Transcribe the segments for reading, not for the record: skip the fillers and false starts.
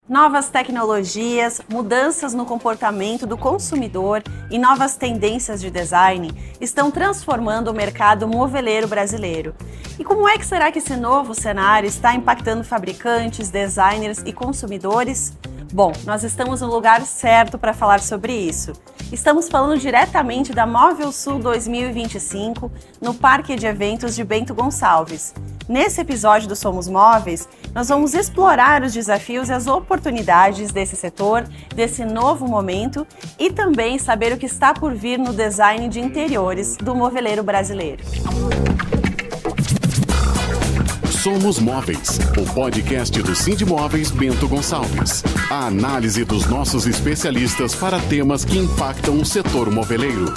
Novas tecnologias, mudanças no comportamento do consumidor e novas tendências de design estão transformando o mercado moveleiro brasileiro. E como é que será que esse novo cenário está impactando fabricantes, designers e consumidores? Bom, nós estamos no lugar certo para falar sobre isso. Estamos falando diretamente da Móvel Sul 2025, no Parque de Eventos de Bento Gonçalves. Nesse episódio do Somos Móveis, nós vamos explorar os desafios e as oportunidades desse setor, desse novo momento e também saber o que está por vir no design de interiores do moveleiro brasileiro. Somos Móveis, o podcast do Sindimóveis Bento Gonçalves. A análise dos nossos especialistas para temas que impactam o setor moveleiro.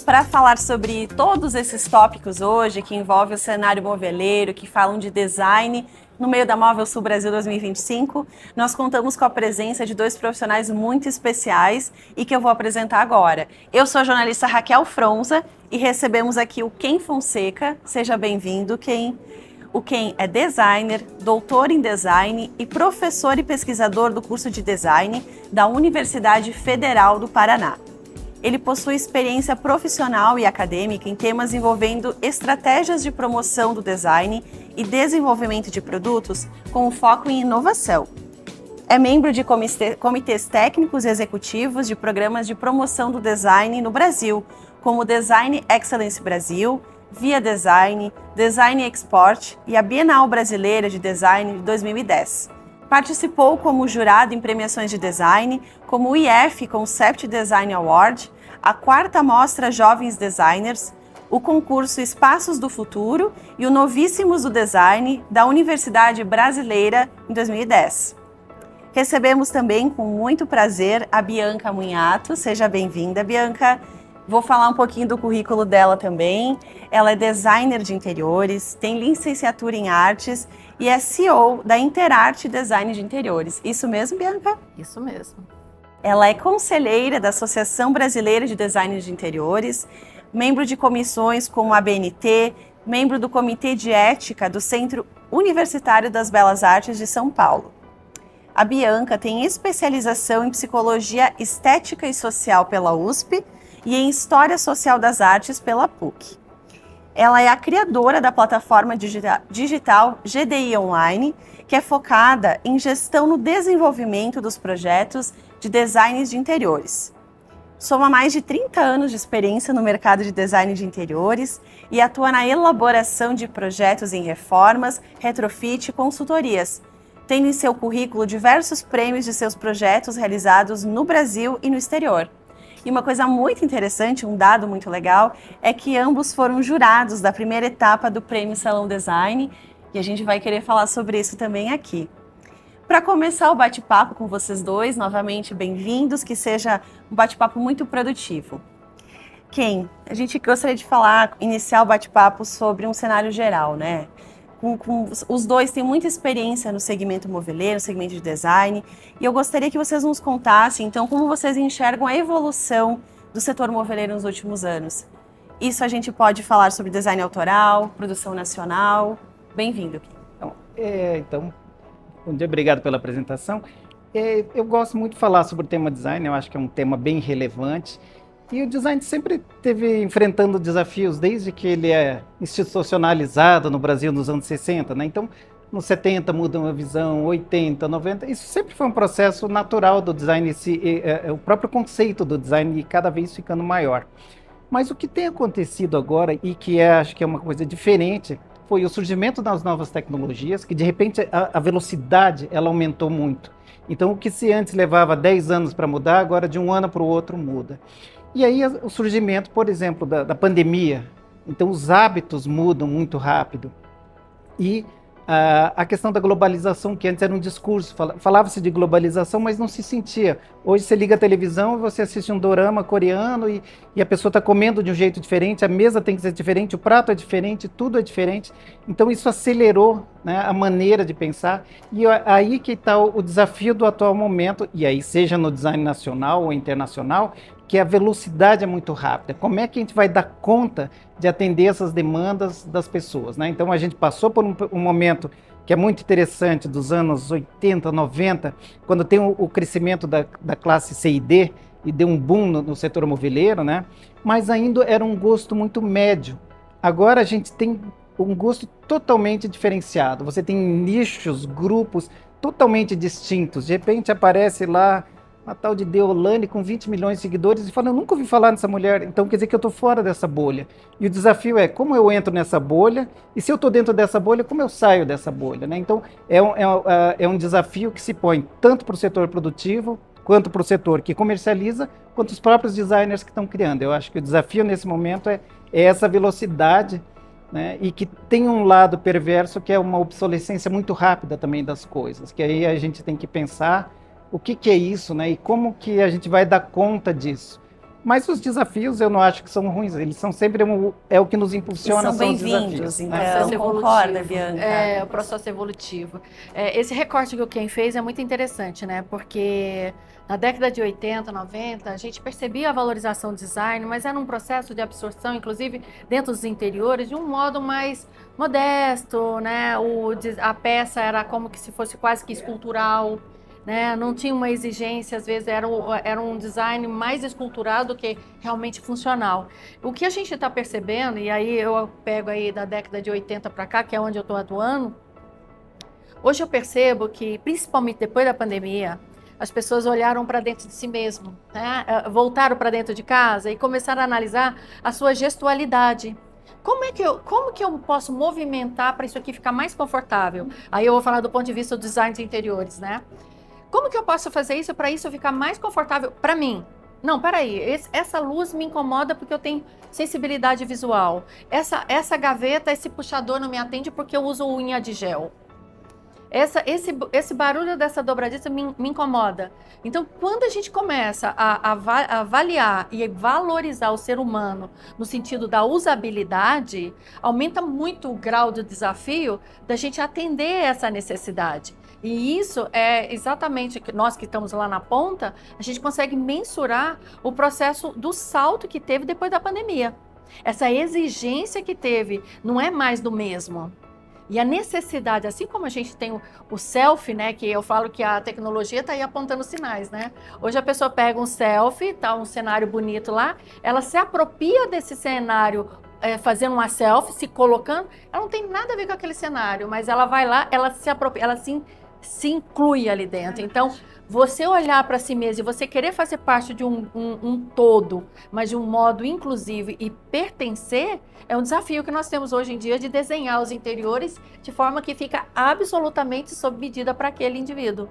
Para falar sobre todos esses tópicos hoje, que envolvem o cenário moveleiro, que falam de design no meio da Móvel Sul Brasil 2025, nós contamos com a presença de dois profissionais muito especiais e que eu vou apresentar agora. Eu sou a jornalista Raquel Fronza e recebemos aqui o Ken Fonseca. Seja bem-vindo, Ken. O Ken é designer, doutor em design e professor e pesquisador do curso de design da Universidade Federal do Paraná. Ele possui experiência profissional e acadêmica em temas envolvendo estratégias de promoção do design e desenvolvimento de produtos com foco em inovação. É membro de comitês técnicos e executivos de programas de promoção do design no Brasil, como Design Excellence Brasil, Via Design, Design Export e a Bienal Brasileira de Design de 2010. Participou como jurado em premiações de design, como o IF Concept Design Award, a 4ª Mostra Jovens Designers, o concurso Espaços do Futuro e o Novíssimos do Design da Universidade Brasileira em 2010. Recebemos também com muito prazer a Bianca Munhato. Seja bem-vinda, Bianca. Vou falar um pouquinho do currículo dela também. Ela é designer de interiores, tem licenciatura em artes e é CEO da Interarte Design de Interiores. Isso mesmo, Bianca? Isso mesmo. Ela é conselheira da Associação Brasileira de Design de Interiores, membro de comissões como a ABNT, membro do Comitê de Ética do Centro Universitário das Belas Artes de São Paulo. A Bianca tem especialização em Psicologia Estética e Social pela USP e em História Social das Artes pela PUC. Ela é a criadora da plataforma digital GDI Online, que é focada em gestão no desenvolvimento dos projetos de design de interiores. Soma mais de 30 anos de experiência no mercado de design de interiores e atua na elaboração de projetos em reformas, retrofit e consultorias, tendo em seu currículo diversos prêmios de seus projetos realizados no Brasil e no exterior. E uma coisa muito interessante, um dado muito legal, é que ambos foram jurados da primeira etapa do Prêmio Salão Design e a gente vai querer falar sobre isso também aqui. Para começar o bate-papo com vocês dois, novamente bem-vindos, que seja um bate-papo muito produtivo. Ken, a gente gostaria de iniciar o bate-papo sobre um cenário geral, né? Os dois têm muita experiência no segmento moveleiro, no segmento de design, e eu gostaria que vocês nos contassem, então, como vocês enxergam a evolução do setor moveleiro nos últimos anos. Isso a gente pode falar sobre design autoral, produção nacional. Bem-vindo, Ken. Bom dia, obrigado pela apresentação. Eu gosto muito de falar sobre o tema design, eu acho que é um tema bem relevante. E o design sempre esteve enfrentando desafios desde que ele é institucionalizado no Brasil nos anos 60, né? Então, nos 70 muda uma visão, 80, 90, isso sempre foi um processo natural do design, o próprio conceito do design cada vez ficando maior. Mas o que tem acontecido agora e que acho que é uma coisa diferente foi o surgimento das novas tecnologias, que de repente a velocidade ela aumentou muito. Então, o que se antes levava 10 anos para mudar, agora de um ano para o outro muda. E aí o surgimento, por exemplo, da pandemia. Então os hábitos mudam muito rápido. E a questão da globalização, que antes era um discurso, falava-se de globalização, mas não se sentia. Hoje você liga a televisão e você assiste um dorama coreano e a pessoa está comendo de um jeito diferente, a mesa tem que ser diferente, o prato é diferente, tudo é diferente. Então isso acelerou, né, a maneira de pensar. E aí que está o desafio do atual momento, e aí seja no design nacional ou internacional, que a velocidade é muito rápida. Como é que a gente vai dar conta de atender essas demandas das pessoas, né? Então a gente passou por um momento que é muito interessante, dos anos 80, 90, quando tem o crescimento da classe C e D, e deu um boom no setor moveleiro, né? Mas ainda era um gosto muito médio. Agora a gente tem um gosto totalmente diferenciado. Você tem nichos, grupos totalmente distintos. De repente aparece lá uma tal de Deolane com 20 milhões de seguidores e fala, eu nunca ouvi falar nessa mulher, então quer dizer que eu estou fora dessa bolha. E o desafio é como eu entro nessa bolha, e se eu estou dentro dessa bolha, como eu saio dessa bolha, né? Então é um desafio que se põe tanto para o setor produtivo, quanto para o setor que comercializa, quanto os próprios designers que estão criando. Eu acho que o desafio nesse momento é essa velocidade, né? E que tem um lado perverso que é uma obsolescência muito rápida também das coisas, que aí a gente tem que pensar o que é isso, né? E como que a gente vai dar conta disso. Mas os desafios eu não acho que são ruins, eles são sempre o que nos impulsiona, são os desafios. Então, Processo concorda, Bianca? É, o processo evolutivo. Esse recorte que o Ken fez é muito interessante, né? Porque na década de 80, 90, a gente percebia a valorização do design, mas era um processo de absorção, inclusive dentro dos interiores, de um modo mais modesto, né? A peça era como que se fosse quase que escultural, né? Não tinha uma exigência, às vezes era um design mais esculturado do que realmente funcional. O que a gente está percebendo, e aí eu pego aí da década de 80 para cá, que é onde eu estou atuando, hoje eu percebo que, principalmente depois da pandemia, as pessoas olharam para dentro de si mesmo, né? Voltaram para dentro de casa e começaram a analisar a sua gestualidade. Como que eu posso movimentar para isso aqui ficar mais confortável? Aí eu vou falar do ponto de vista do design de interiores, né? Como que eu posso fazer isso para isso ficar mais confortável para mim? Não, peraí, essa luz me incomoda porque eu tenho sensibilidade visual. Essa gaveta, esse puxador não me atende porque eu uso unha de gel. Esse barulho dessa dobradiça me incomoda. Então, quando a gente começa a avaliar e valorizar o ser humano no sentido da usabilidade, aumenta muito o grau de desafio da gente atender essa necessidade. E isso é exatamente, nós que estamos lá na ponta, a gente consegue mensurar o processo do salto que teve depois da pandemia. Essa exigência que teve não é mais do mesmo. E a necessidade, assim como a gente tem o selfie, né, que eu falo que a tecnologia está aí apontando sinais, né? Hoje a pessoa pega um selfie, tá um cenário bonito lá, ela se apropria desse cenário, fazendo uma selfie, se colocando, ela não tem nada a ver com aquele cenário, mas ela vai lá, ela se apropria, ela se inclui ali dentro. Então, você olhar para si mesmo e você querer fazer parte de um todo, mas de um modo inclusivo e pertencer, é um desafio que nós temos hoje em dia de desenhar os interiores de forma que fica absolutamente sob medida para aquele indivíduo.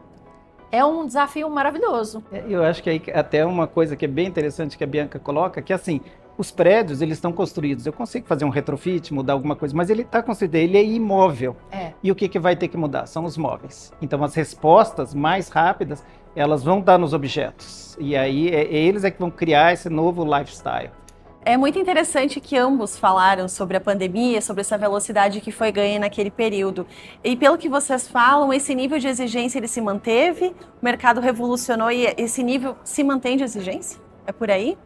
É um desafio maravilhoso. Eu acho que aí até uma coisa que é bem interessante que a Bianca coloca, que assim, os prédios, eles estão construídos. Eu consigo fazer um retrofit, mudar alguma coisa, mas ele está construído, ele é imóvel. E o que vai ter que mudar? São os móveis. Então, as respostas mais rápidas, elas vão estar nos objetos. E aí, eles é que vão criar esse novo lifestyle. É muito interessante que ambos falaram sobre a pandemia, sobre essa velocidade que foi ganha naquele período. E pelo que vocês falam, esse nível de exigência ele se manteve, o mercado revolucionou e esse nível se mantém de exigência? É por aí?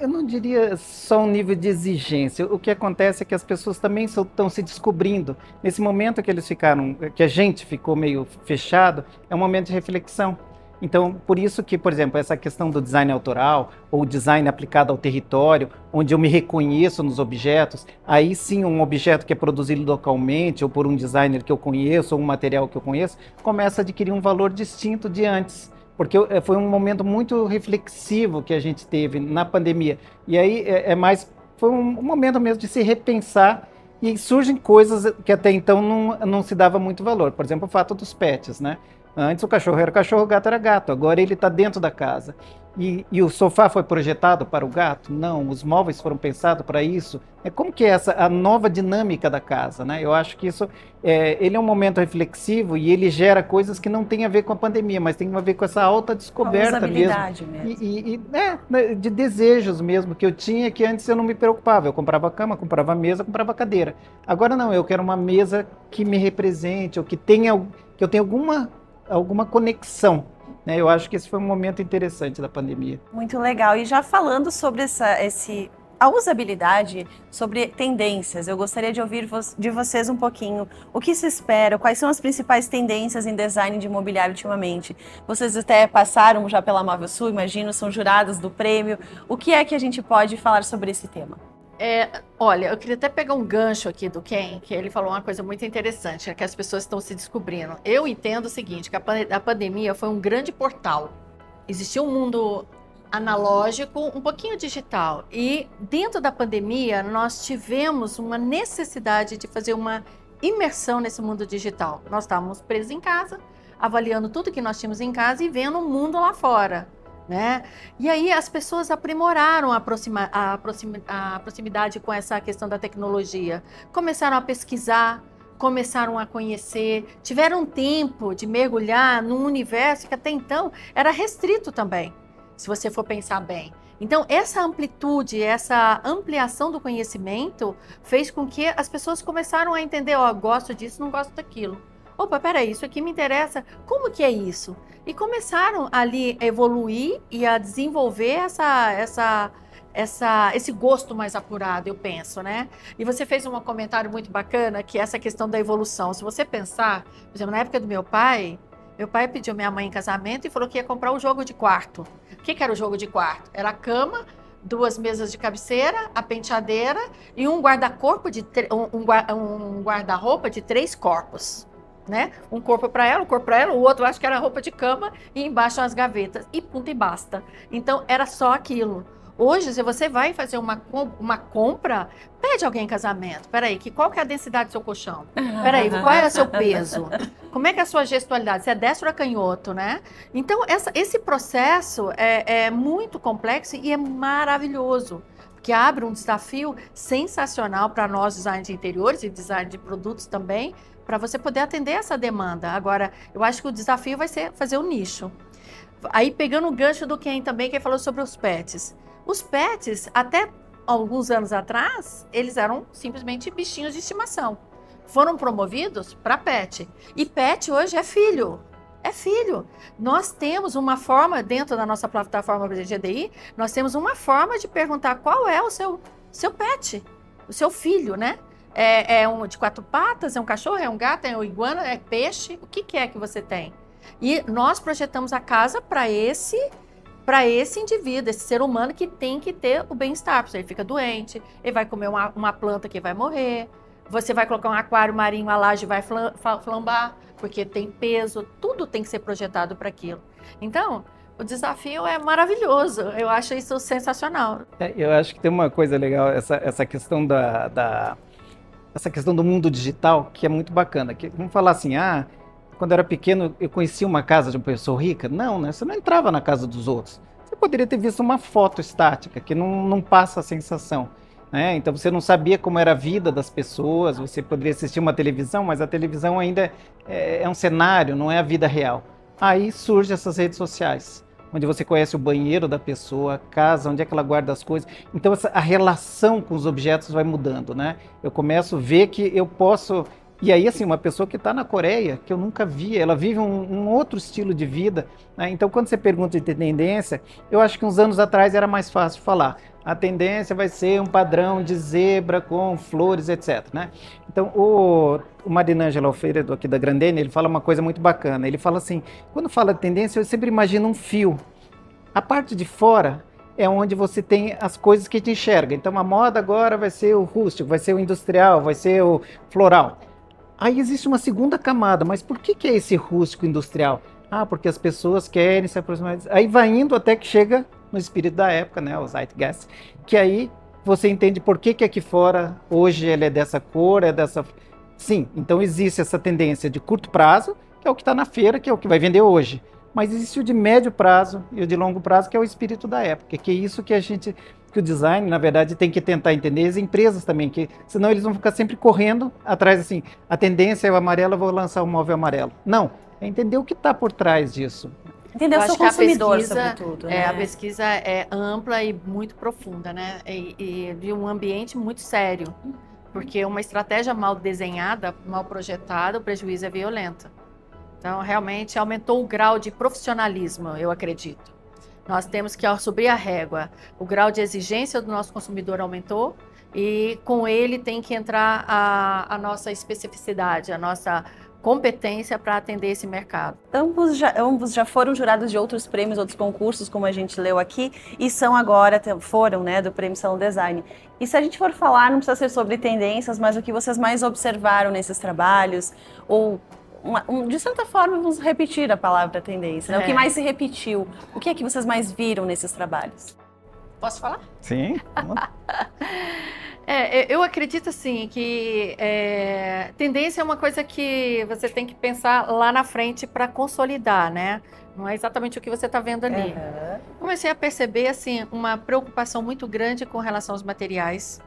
Eu não diria só um nível de exigência. O que acontece é que as pessoas também estão se descobrindo. Nesse momento que que a gente ficou meio fechado, é um momento de reflexão. Então, por isso que, por exemplo, essa questão do design autoral ou design aplicado ao território, onde eu me reconheço nos objetos, aí sim um objeto que é produzido localmente ou por um designer que eu conheço ou um material que eu conheço, começa a adquirir um valor distinto de antes. Porque foi um momento muito reflexivo que a gente teve na pandemia. E aí foi um momento mesmo de se repensar e surgem coisas que até então não se dava muito valor. Por exemplo, o fato dos pets, né? Antes o cachorro era cachorro, o gato era gato. Agora ele está dentro da casa. E o sofá foi projetado para o gato? Não, os móveis foram pensados para isso. Como que é a nova dinâmica da casa, né? Eu acho que isso, ele é um momento reflexivo e ele gera coisas que não tem a ver com a pandemia, mas tem a ver com essa alta descoberta mesmo. De desejos mesmo que eu tinha, que antes eu não me preocupava. Eu comprava cama, comprava mesa, comprava cadeira. Agora não, eu quero uma mesa que me represente, ou que eu tenha alguma conexão. Eu acho que esse foi um momento interessante da pandemia. Muito legal. E já falando sobre esse a usabilidade, sobre tendências. Eu gostaria de ouvir de vocês um pouquinho o que se espera, quais são as principais tendências em design de imobiliário ultimamente. Vocês até passaram já pela Móvel Sul, imagino, são juradas do prêmio. O que é que a gente pode falar sobre esse tema? Olha, eu queria até pegar um gancho aqui do Ken, que ele falou uma coisa muito interessante, que as pessoas estão se descobrindo. Eu entendo o seguinte, que a pandemia foi um grande portal. Existia um mundo analógico, um pouquinho digital. E dentro da pandemia, nós tivemos uma necessidade de fazer uma imersão nesse mundo digital. Nós estávamos presos em casa, avaliando tudo que nós tínhamos em casa e vendo o mundo lá fora, né? E aí as pessoas aprimoraram a proximidade com essa questão da tecnologia. Começaram a pesquisar, começaram a conhecer, tiveram tempo de mergulhar num universo que até então era restrito também, se você for pensar bem. Então, essa amplitude, essa ampliação do conhecimento fez com que as pessoas começaram a entender, gosto disso, não gosto daquilo. Opa, peraí, isso aqui me interessa, como que é isso? E começaram ali a evoluir e a desenvolver esse gosto mais apurado, eu penso, né? E você fez um comentário muito bacana, que é essa questão da evolução. Se você pensar, por exemplo, na época do meu pai pediu minha mãe em casamento e falou que ia comprar um jogo de quarto. O que era o jogo de quarto? Era a cama, 2 mesas de cabeceira, a penteadeira e um guarda-roupa de 3 corpos, né? Um corpo para ela, o outro acho que era roupa de cama e embaixo as gavetas e ponto e basta. Então era só aquilo. Hoje, se você vai fazer uma compra, pede alguém em casamento. Peraí, qual que é a densidade do seu colchão? Peraí, qual é o seu peso? Como é que é a sua gestualidade? Você é destro ou canhoto, né? Então, esse processo é muito complexo e é maravilhoso, porque abre um desafio sensacional para nós, design de interiores e design de produtos também, para você poder atender essa demanda. Agora, eu acho que o desafio vai ser fazer o nicho. Aí, pegando o gancho do Ken também, que falou sobre os pets. Os pets, até alguns anos atrás, eles eram simplesmente bichinhos de estimação. Foram promovidos para pet. E pet hoje é filho. É filho. Nós temos uma forma, dentro da nossa plataforma GDI, nós temos uma forma de perguntar qual é o seu pet, o seu filho, né? É um de 4 patas, é um cachorro, é um gato, é um iguana, é peixe? O que é que você tem? E nós projetamos a casa para esse indivíduo, esse ser humano que tem que ter o bem-estar. Ele fica doente, ele vai comer uma planta que vai morrer, você vai colocar um aquário marinho, a laje vai flambar, porque tem peso, tudo tem que ser projetado para aquilo. Então, o desafio é maravilhoso, eu acho isso sensacional. Eu acho que tem uma coisa legal, essa questão essa questão do mundo digital, que é muito bacana. Vamos falar assim, quando eu era pequeno, eu conhecia uma casa de uma pessoa rica. Não, né? Você não entrava na casa dos outros. Você poderia ter visto uma foto estática, que não passa a sensação, né? Então você não sabia como era a vida das pessoas, você poderia assistir uma televisão, mas a televisão ainda é um cenário, não é a vida real. Aí surgem essas redes sociais, onde você conhece o banheiro da pessoa, a casa, onde é que ela guarda as coisas. Então a relação com os objetos vai mudando, né? Eu começo a ver que eu posso... E aí, assim, uma pessoa que está na Coreia, que eu nunca vi, ela vive um outro estilo de vida, né? Então, quando você pergunta de tendência, eu acho que uns anos atrás era mais fácil falar. A tendência vai ser um padrão de zebra com flores, etc, né? Então, o Marinângelo Alfredo, aqui da Grandene, ele fala uma coisa muito bacana. Ele fala assim, quando fala de tendência, eu sempre imagino um fio. A parte de fora é onde você tem as coisas que te enxerga. Então, a moda agora vai ser o rústico, vai ser o industrial, vai ser o floral. Aí existe uma segunda camada, mas por que é esse rústico industrial? Porque as pessoas querem se aproximar. Aí vai indo até que chega no espírito da época, né, o Zeitgeist, que aí você entende por que aqui fora hoje ele é dessa cor, é dessa... Sim, então existe essa tendência de curto prazo, que é o que está na feira, que é o que vai vender hoje. Mas existe o de médio prazo e o de longo prazo, que é o espírito da época, que é isso que que o design, na verdade, tem que tentar entender, as empresas também, que senão eles vão ficar sempre correndo atrás, assim, a tendência é o amarelo, eu vou lançar um móvel amarelo. Não, é entender o que está por trás disso. Entender o seu consumidor, sobretudo. Né? A pesquisa é ampla e muito profunda, né? E de um ambiente muito sério, porque uma estratégia mal desenhada, mal projetada, o prejuízo é violento. Então, realmente, aumentou o grau de profissionalismo, eu acredito. Nós temos que subir a régua. O grau de exigência do nosso consumidor aumentou e com ele tem que entrar a nossa especificidade, a nossa competência para atender esse mercado. Ambos já foram jurados de outros prêmios, outros concursos, como a gente leu aqui, e são agora, foram, né, do Prêmio Salão Design. E se a gente for falar, não precisa ser sobre tendências, mas o que vocês mais observaram nesses trabalhos, ou de certa forma, vamos repetir a palavra tendência, né? O que mais se repetiu? O que é que vocês mais viram nesses trabalhos? Posso falar? Sim. Eu acredito assim que tendência é uma coisa que você tem que pensar lá na frente para consolidar, né? Não é exatamente o que você está vendo ali. Uhum. Comecei a perceber assim uma preocupação muito grande com relação aos materiais,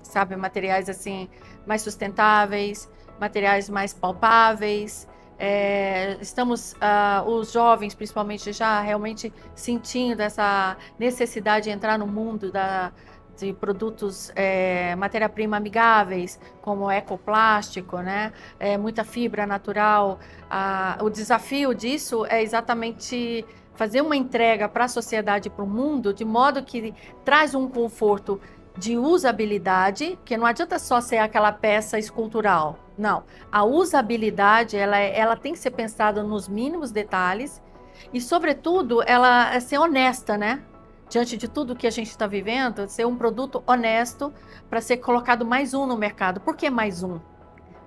sabe? Materiais assim mais sustentáveis, materiais mais palpáveis. Estamos, os jovens principalmente, já realmente sentindo essa necessidade de entrar no mundo de produtos, matéria-prima amigáveis, como ecoplástico, né? Muita fibra natural. O desafio disso é exatamente fazer uma entrega para a sociedade e para o mundo, de modo que traz um conforto de usabilidade, que não adianta só ser aquela peça escultural. Não, a usabilidade ela tem que ser pensada nos mínimos detalhes e, sobretudo, ela ser honesta, né? Diante de tudo que a gente está vivendo, ser um produto honesto para ser colocado mais um no mercado. Por que mais um?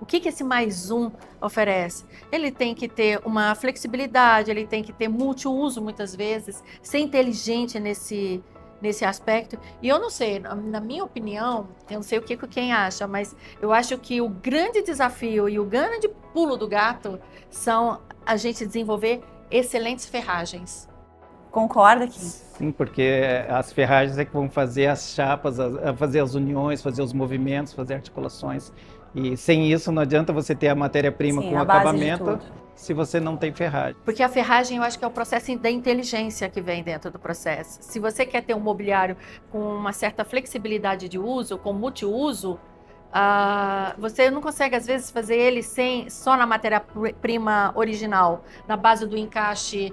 O que esse mais um oferece? Ele tem que ter uma flexibilidade, ele tem que ter multiuso muitas vezes, ser inteligente nesse aspecto. E eu não sei, na minha opinião, eu não sei o que quem acha, mas eu acho que o grande desafio e o grande pulo do gato são a gente desenvolver excelentes ferragens. Concorda, Kim? Sim, porque as ferragens é que vão fazer as chapas, fazer as uniões, fazer os movimentos, fazer articulações. E sem isso não adianta você ter a matéria-prima com acabamento se você não tem ferragem. Porque a ferragem eu acho que é o processo da inteligência que vem dentro do processo. Se você quer ter um mobiliário com uma certa flexibilidade de uso, com multiuso, você não consegue às vezes fazer ele só na matéria-prima original, na base do encaixe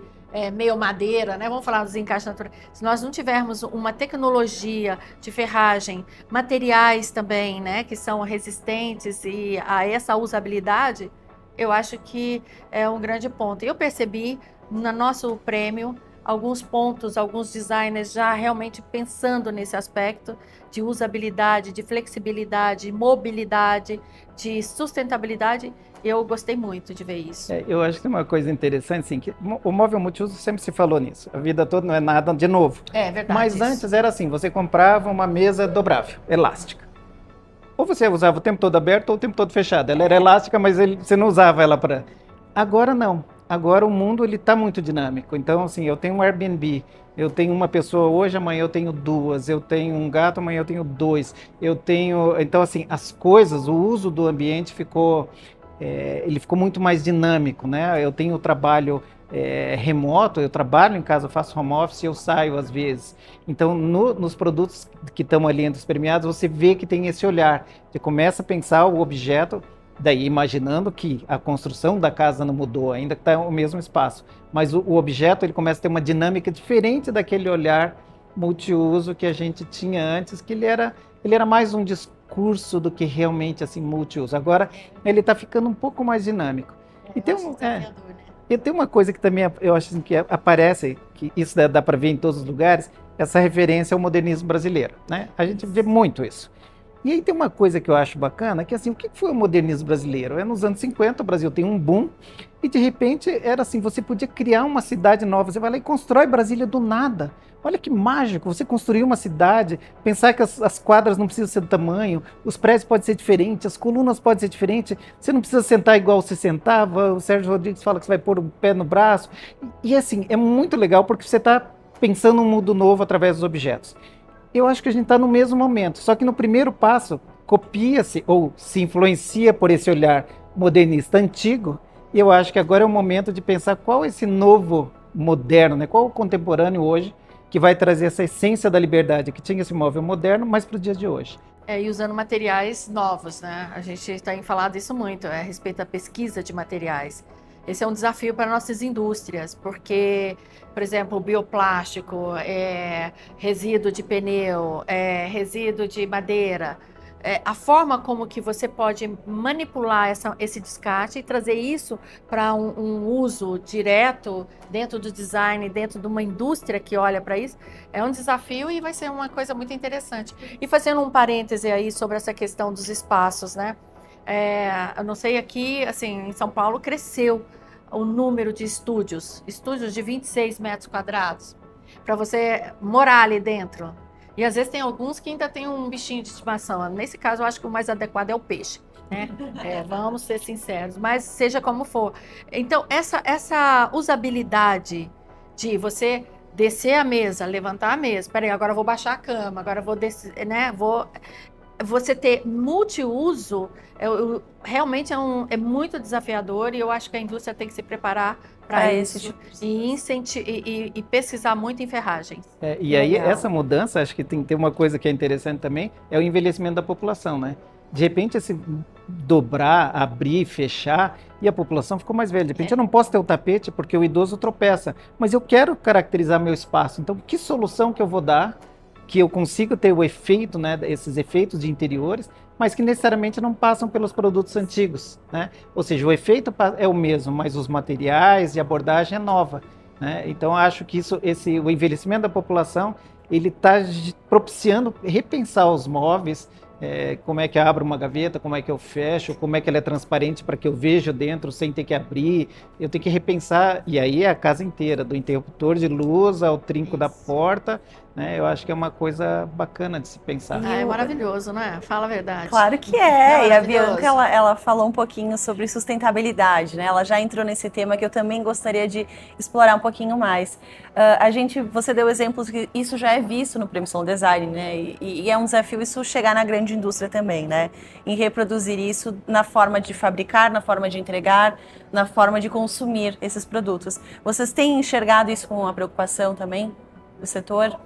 meio madeira, né? Vamos falar dos encaixes naturais. Se nós não tivermos uma tecnologia de ferragem, materiais também, né, que são resistentes e a essa usabilidade, eu acho que é um grande ponto. Eu percebi no nosso prêmio alguns pontos, alguns designers já realmente pensando nesse aspecto de usabilidade, de flexibilidade, de mobilidade, de sustentabilidade. Eu gostei muito de ver isso. Eu acho que tem uma coisa interessante, assim, que o móvel multiuso sempre se falou nisso. A vida toda não é nada de novo. É verdade. Mas isso. Antes era assim, você comprava uma mesa dobrável, elástica. Ou você usava o tempo todo aberto ou o tempo todo fechado. Ela era elástica, mas você não usava ela para... Agora não. Agora o mundo está muito dinâmico. Então, assim, eu tenho um Airbnb, eu tenho uma pessoa hoje, amanhã eu tenho duas, eu tenho um gato, amanhã eu tenho dois. Então, assim, as coisas, o uso do ambiente ele ficou muito mais dinâmico, né? Eu tenho trabalho remoto, eu trabalho em casa, eu faço home office e eu saio às vezes. Então, nos produtos que estão ali entre os premiados, você vê que tem esse olhar. Você começa a pensar o objeto, daí imaginando que a construção da casa não mudou, ainda que está o mesmo espaço. Mas o objeto ele começa a ter uma dinâmica diferente daquele olhar multiuso que a gente tinha antes, que ele era mais um discurso do que realmente assim multiuso. Agora ele está ficando um pouco mais dinâmico. E tem uma coisa que também eu acho assim, que aparece, que isso dá para ver em todos os lugares, essa referência ao modernismo brasileiro, né? A gente vê muito isso. E aí tem uma coisa que eu acho bacana, que assim, o que foi o modernismo brasileiro? Nos anos 50 o Brasil tem um boom, e de repente era assim, você podia criar uma cidade nova, você vai lá e constrói Brasília do nada. Olha que mágico, você construir uma cidade, pensar que as quadras não precisam ser do tamanho, os prédios podem ser diferentes, as colunas podem ser diferentes, você não precisa sentar igual você sentava, o Sérgio Rodrigues fala que você vai pôr o pé no braço, e assim, é muito legal porque você está pensando um mundo novo através dos objetos. Eu acho que a gente está no mesmo momento, só que no primeiro passo, copia-se ou se influencia por esse olhar modernista antigo, e eu acho que agora é o momento de pensar qual é esse novo moderno, né? Qual o contemporâneo hoje que vai trazer essa essência da liberdade que tinha esse móvel moderno, mas para os dias de hoje. E usando materiais novos, né? A gente tem falado isso muito, a respeito da pesquisa de materiais. Esse é um desafio para nossas indústrias, porque, por exemplo, o bioplástico, resíduo de pneu, resíduo de madeira, a forma como que você pode manipular esse descarte e trazer isso para um uso direto dentro do design, dentro de uma indústria que olha para isso, é um desafio e vai ser uma coisa muito interessante. E fazendo um parêntese aí sobre essa questão dos espaços, né? Eu não sei, aqui, assim, em São Paulo cresceu o número de estúdios de 26 metros quadrados, para você morar ali dentro. E às vezes tem alguns que ainda tem um bichinho de estimação. Nesse caso, eu acho que o mais adequado é o peixe, né? Vamos ser sinceros, mas seja como for. Então, essa usabilidade de você descer a mesa, levantar a mesa, peraí, agora eu vou baixar a cama, agora eu vou descer, né? Você ter multiuso realmente é muito desafiador e eu acho que a indústria tem que se preparar para isso tipo e pesquisar muito em ferragens. E aí, essa mudança, acho que tem que ter uma coisa que é interessante também, é o envelhecimento da população, né? De repente, esse dobrar, abrir, fechar, e a população ficou mais velha. De repente, eu não posso ter o tapete porque o idoso tropeça, mas eu quero caracterizar meu espaço. Então, que solução que eu vou dar que eu consigo ter o efeito, né, esses efeitos de interiores, mas que necessariamente não passam pelos produtos antigos, né? Ou seja, o efeito é o mesmo, mas os materiais e a abordagem é nova, né? Então, acho que o envelhecimento da população, ele está propiciando repensar os móveis, como é que eu abro uma gaveta, como é que eu fecho, como é que ela é transparente para que eu veja dentro sem ter que abrir. Eu tenho que repensar, e aí é a casa inteira, do interruptor de luz ao trinco da porta, né? Eu acho que é uma coisa bacana de se pensar. É maravilhoso, não é? Fala a verdade. Claro que é. E a Bianca, ela falou um pouquinho sobre sustentabilidade, né? Ela já entrou nesse tema que eu também gostaria de explorar um pouquinho mais. Você deu exemplos que isso já é visto no Prêmio Salon Design, né? E é um desafio isso chegar na grande indústria também, né? Em reproduzir isso na forma de fabricar, na forma de entregar, na forma de consumir esses produtos. Vocês têm enxergado isso com uma preocupação também do setor?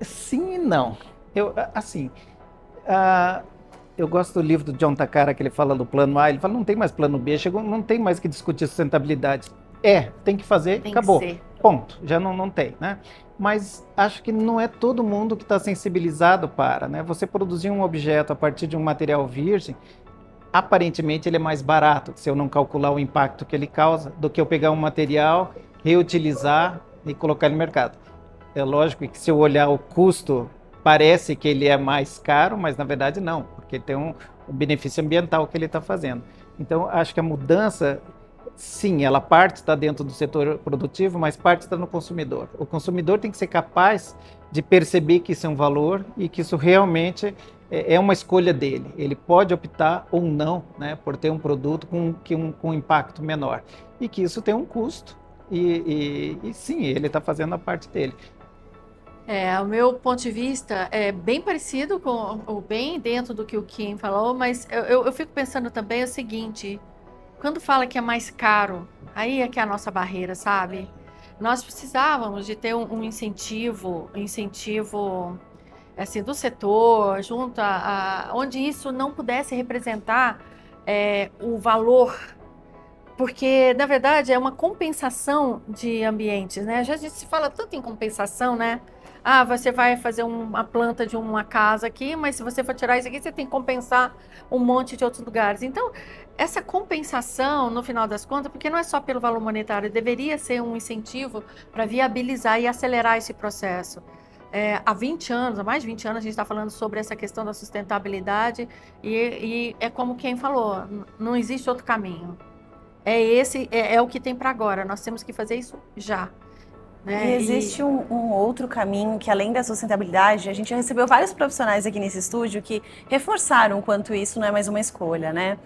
Sim e não. Eu gosto do livro do John Takara, que ele fala do plano A, ele fala, não tem mais plano B, não tem mais que discutir sustentabilidade. Tem que fazer, acabou. Ponto. Já não tem, né? Mas acho que não é todo mundo que está sensibilizado para, né? Você produzir um objeto a partir de um material virgem, aparentemente ele é mais barato, se eu não calcular o impacto que ele causa, do que eu pegar um material, reutilizar e colocar no mercado. É lógico que se eu olhar o custo, parece que ele é mais caro, mas na verdade não, porque tem um benefício ambiental que ele está fazendo. Então, acho que a mudança, sim, ela parte está dentro do setor produtivo, mas parte está no consumidor. O consumidor tem que ser capaz de perceber que isso é um valor e que isso realmente é uma escolha dele. Ele pode optar ou não, né, por ter um produto com impacto menor. E que isso tem um custo. E sim, ele está fazendo a parte dele. O meu ponto de vista é bem parecido bem dentro do que o Kim falou, mas eu fico pensando também o seguinte, quando fala que é mais caro, aí é que é a nossa barreira, sabe? Nós precisávamos de ter um incentivo assim, do setor, junto onde isso não pudesse representar o valor, porque, na verdade, é uma compensação de ambientes, né? Já se fala tanto em compensação, né? Você vai fazer uma planta de uma casa aqui, mas se você for tirar isso aqui, você tem que compensar um monte de outros lugares. Então, essa compensação, no final das contas, porque não é só pelo valor monetário, deveria ser um incentivo para viabilizar e acelerar esse processo. Há 20 anos, há mais de 20 anos, a gente está falando sobre essa questão da sustentabilidade e é como quem falou, não existe outro caminho. É o que tem para agora, nós temos que fazer isso já. E existe um outro caminho que, além da sustentabilidade, a gente recebeu vários profissionais aqui nesse estúdio que reforçaram o quanto isso não é mais uma escolha, né?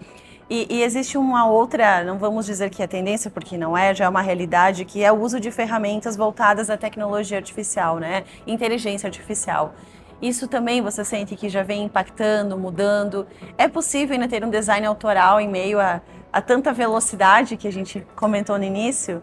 E existe uma outra, não vamos dizer que é tendência, porque não é, já é uma realidade, que é o uso de ferramentas voltadas à tecnologia artificial, né? Inteligência artificial. Isso também você sente que já vem impactando, mudando? É possível ainda ter um design autoral em meio a tanta velocidade que a gente comentou no início?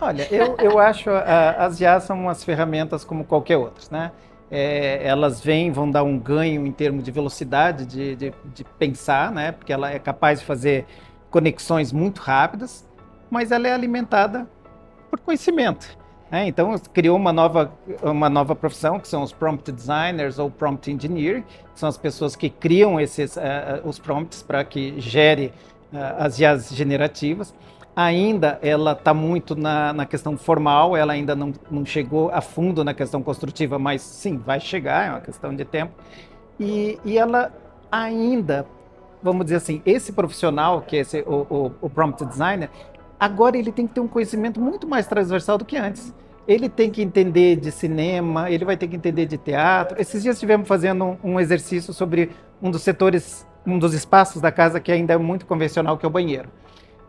Olha, eu acho as IAs são umas ferramentas como qualquer outra, né? Elas vão dar um ganho em termos de velocidade de pensar, né? Porque ela é capaz de fazer conexões muito rápidas, mas ela é alimentada por conhecimento. Então, criou uma nova profissão, que são os prompt designers ou prompt engineer, que são as pessoas que criam os prompts para que gere as IAs generativas. Ainda ela está muito na questão formal, ela ainda não chegou a fundo na questão construtiva, mas sim, vai chegar, é uma questão de tempo. E ela ainda, vamos dizer assim, esse profissional, que é o prompt designer, agora ele tem que ter um conhecimento muito mais transversal do que antes. Ele tem que entender de cinema, ele vai ter que entender de teatro. Esses dias estivemos fazendo um exercício sobre um dos setores, um dos espaços da casa que ainda é muito convencional, que é o banheiro.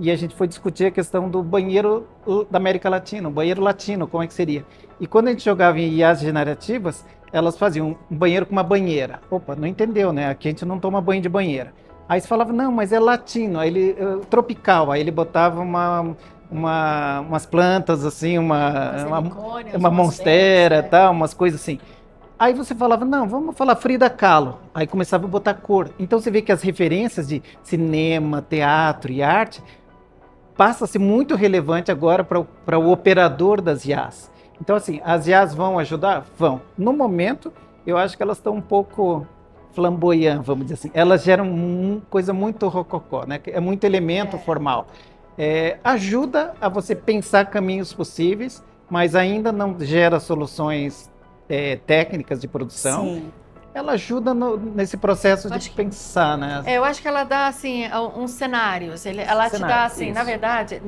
E a gente foi discutir a questão do banheiro da América Latina, o banheiro latino, como é que seria. E quando a gente jogava em IAs generativas, elas faziam um banheiro com uma banheira. Opa, não entendeu, né? Aqui a gente não toma banho de banheira. Aí você falava, não, mas é latino, aí ele, tropical, aí ele botava umas plantas assim, uma monstera, tal, umas coisas assim. Aí você falava, não, vamos falar Frida Kahlo. Aí começava a botar cor. Então você vê que as referências de cinema, teatro e arte passa-se muito relevante agora para o operador das IAs. Então assim, as IAs vão ajudar? Vão. No momento, eu acho que elas estão um pouco flamboyant, vamos dizer assim. Elas geram coisa muito rococó, né? É muito elemento formal. Ajuda a você pensar caminhos possíveis, mas ainda não gera soluções técnicas de produção. Sim. Ela ajuda nesse processo de pensar, né? Eu acho que ela dá, assim, uns cenários. Ela te dá, assim, isso. Na verdade,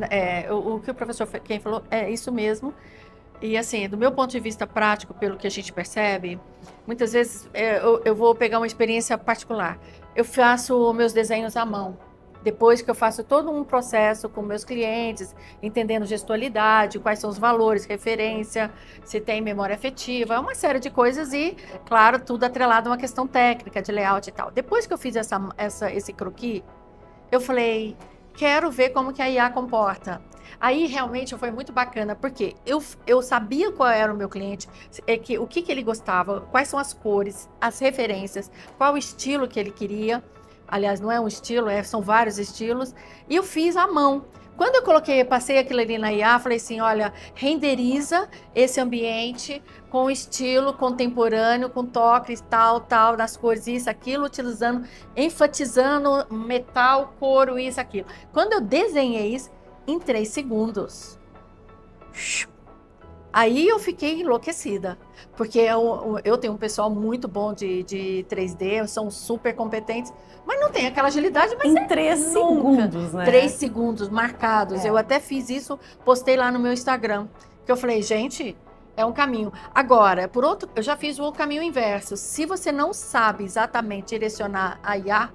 o que o professor Ken falou é isso mesmo. E, assim, do meu ponto de vista prático, pelo que a gente percebe, muitas vezes eu vou pegar uma experiência particular. Eu faço meus desenhos à mão. Depois que eu faço todo um processo com meus clientes, entendendo gestualidade, quais são os valores, referência, se tem memória afetiva, é uma série de coisas e, claro, tudo atrelado a uma questão técnica, de layout e tal. Depois que eu fiz esse croquis, eu falei, quero ver como que a IA comporta. Aí, realmente, foi muito bacana, porque eu sabia qual era o meu cliente, o que ele gostava, quais são as cores, as referências, qual o estilo que ele queria. Aliás, não é um estilo, são vários estilos. E eu fiz à mão. Quando eu passei aquilo ali na IA, falei assim, olha, renderiza esse ambiente com estilo contemporâneo, com toques tal, das cores, isso, aquilo, enfatizando metal, couro, isso, aquilo. Quando eu desenhei isso, em 3 segundos. Aí eu fiquei enlouquecida, porque eu tenho um pessoal muito bom de 3D, são super competentes, mas não tem aquela agilidade, mas em 3 segundos, né? 3 segundos marcados. Eu até fiz isso, postei lá no meu Instagram, que eu falei, gente, é um caminho. Agora, eu já fiz o caminho inverso. Se você não sabe exatamente direcionar a IA,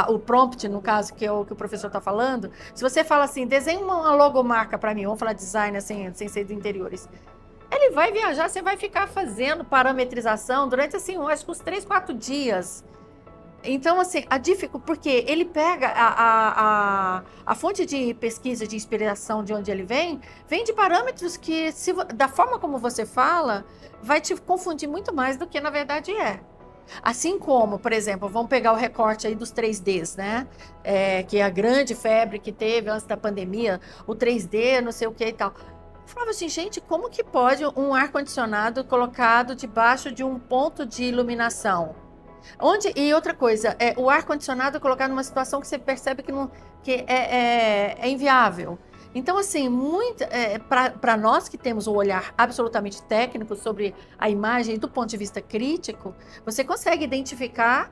o prompt, no caso, que é o que o professor está falando, se você fala assim, desenha uma logomarca para mim, vamos falar design assim, sem ser de interiores, ele vai viajar, você vai ficar fazendo parametrização durante, assim, acho que uns 3, 4 dias. Então, assim, porque ele pega a fonte de pesquisa, de inspiração de onde ele vem de parâmetros que, da forma como você fala, vai te confundir muito mais do que na verdade é. Assim como, por exemplo, vamos pegar o recorte aí dos 3Ds, né? Que é a grande febre que teve antes da pandemia, o 3D, não sei o que e tal. Eu falava assim, gente, como que pode um ar-condicionado colocado debaixo de um ponto de iluminação? E outra coisa, o ar-condicionado colocado numa situação que você percebe que é inviável. Então, assim, para nós que temos um olhar absolutamente técnico sobre a imagem do ponto de vista crítico, você consegue identificar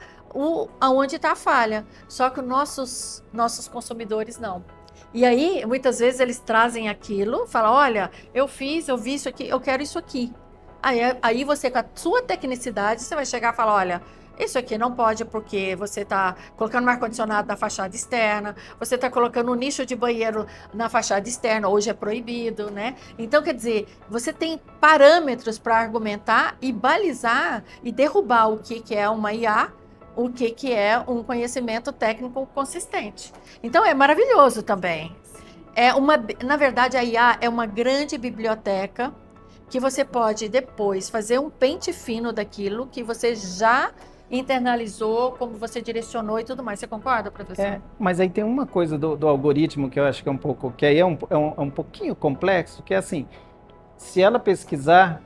aonde está a falha. Só que nossos consumidores não. E aí, muitas vezes, eles trazem aquilo, falam, olha, eu vi isso aqui, eu quero isso aqui. Aí você, com a sua tecnicidade, você vai chegar e falar, olha, isso aqui não pode porque você está colocando um ar-condicionado na fachada externa, você está colocando um nicho de banheiro na fachada externa, hoje é proibido, né? Então, quer dizer, você tem parâmetros para argumentar e balizar e derrubar o que é uma IA, o que é um conhecimento técnico consistente. Então, é maravilhoso também. Na verdade, a IA é uma grande biblioteca que você pode depois fazer um pente fino daquilo que você já internalizou, como você direcionou e tudo mais. Você concorda, professor? Mas aí tem uma coisa do algoritmo que eu acho que é um pouco, que aí é um pouquinho complexo, que é assim, se ela pesquisar,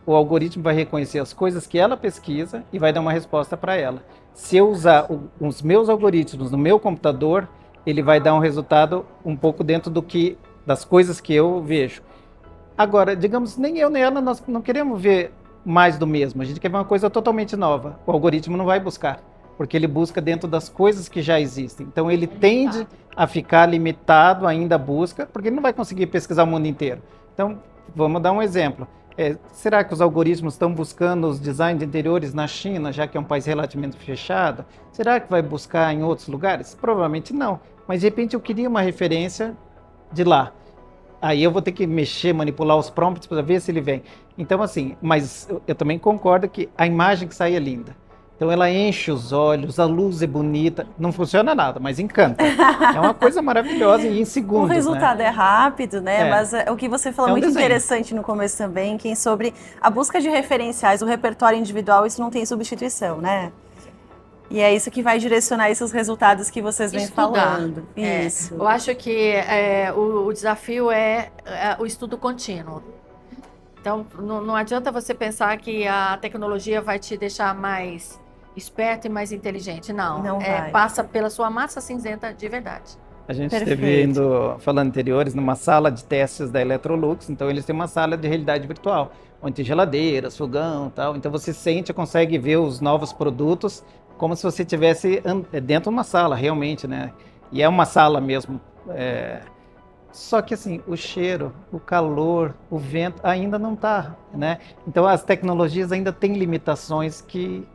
o algoritmo vai reconhecer as coisas que ela pesquisa e vai dar uma resposta para ela. Se eu usar os meus algoritmos no meu computador, ele vai dar um resultado um pouco dentro das coisas que eu vejo. Agora, digamos, nem eu nem ela, nós não queremos ver mais do mesmo. A gente quer ver uma coisa totalmente nova. O algoritmo não vai buscar, porque ele busca dentro das coisas que já existem. Então, ele tende a ficar limitado ainda à busca, porque ele não vai conseguir pesquisar o mundo inteiro. Então, vamos dar um exemplo. Será que os algoritmos estão buscando os designs de interiores na China, já que é um país relativamente fechado? Será que vai buscar em outros lugares? Provavelmente não. Mas, de repente, eu queria uma referência de lá. Aí eu vou ter que mexer, manipular os prompts para ver se ele vem. Então, assim, mas eu também concordo que a imagem que sai é linda. Então, ela enche os olhos, a luz é bonita. Não funciona nada, mas encanta. É uma coisa maravilhosa e em segundos, o resultado é rápido, né? Mas o que você falou muito desenho. Interessante no começo também, que sobre a busca de referenciais, o repertório individual, isso não tem substituição, né? E é isso que vai direcionar esses resultados que vocês vêm falando. Isso. Eu acho que o desafio é o estudo contínuo. Então, não adianta você pensar que a tecnologia vai te deixar mais esperto e mais inteligente. Não vai. Passa pela sua massa cinzenta de verdade. A gente esteve indo, falando anteriores, numa sala de testes da Electrolux, então eles têm uma sala de realidade virtual, onde tem geladeiras, fogão e tal. Então você consegue ver os novos produtos como se você estivesse dentro de uma sala, realmente, né? E é uma sala mesmo. Só que assim, o cheiro, o calor, o vento ainda não está, né? Então as tecnologias ainda têm limitações que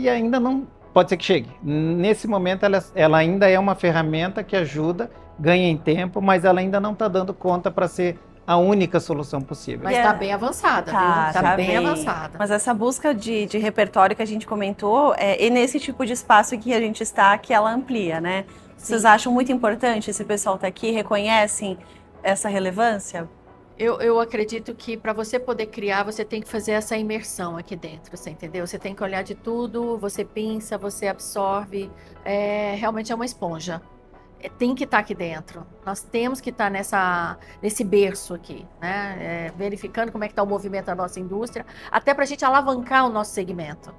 ainda não... Pode ser que chegue. Nesse momento ela ainda é uma ferramenta que ajuda, ganha em tempo, mas ela ainda não está dando conta para ser a única solução possível. Mas está bem avançada, viu? Está bem avançada. Mas essa busca de repertório que a gente comentou, é nesse tipo de espaço que a gente está, que ela amplia, né? Sim. Vocês acham muito importante esse pessoal estar aqui, reconhecem essa relevância? Eu acredito que para você poder criar, você tem que fazer essa imersão aqui dentro, você entendeu? Você tem que olhar de tudo, você pensa, você absorve, realmente é uma esponja. Tem que estar aqui dentro. Nós temos que estar nesse berço aqui, né? Verificando como é que está o movimento da nossa indústria, até para a gente alavancar o nosso segmento.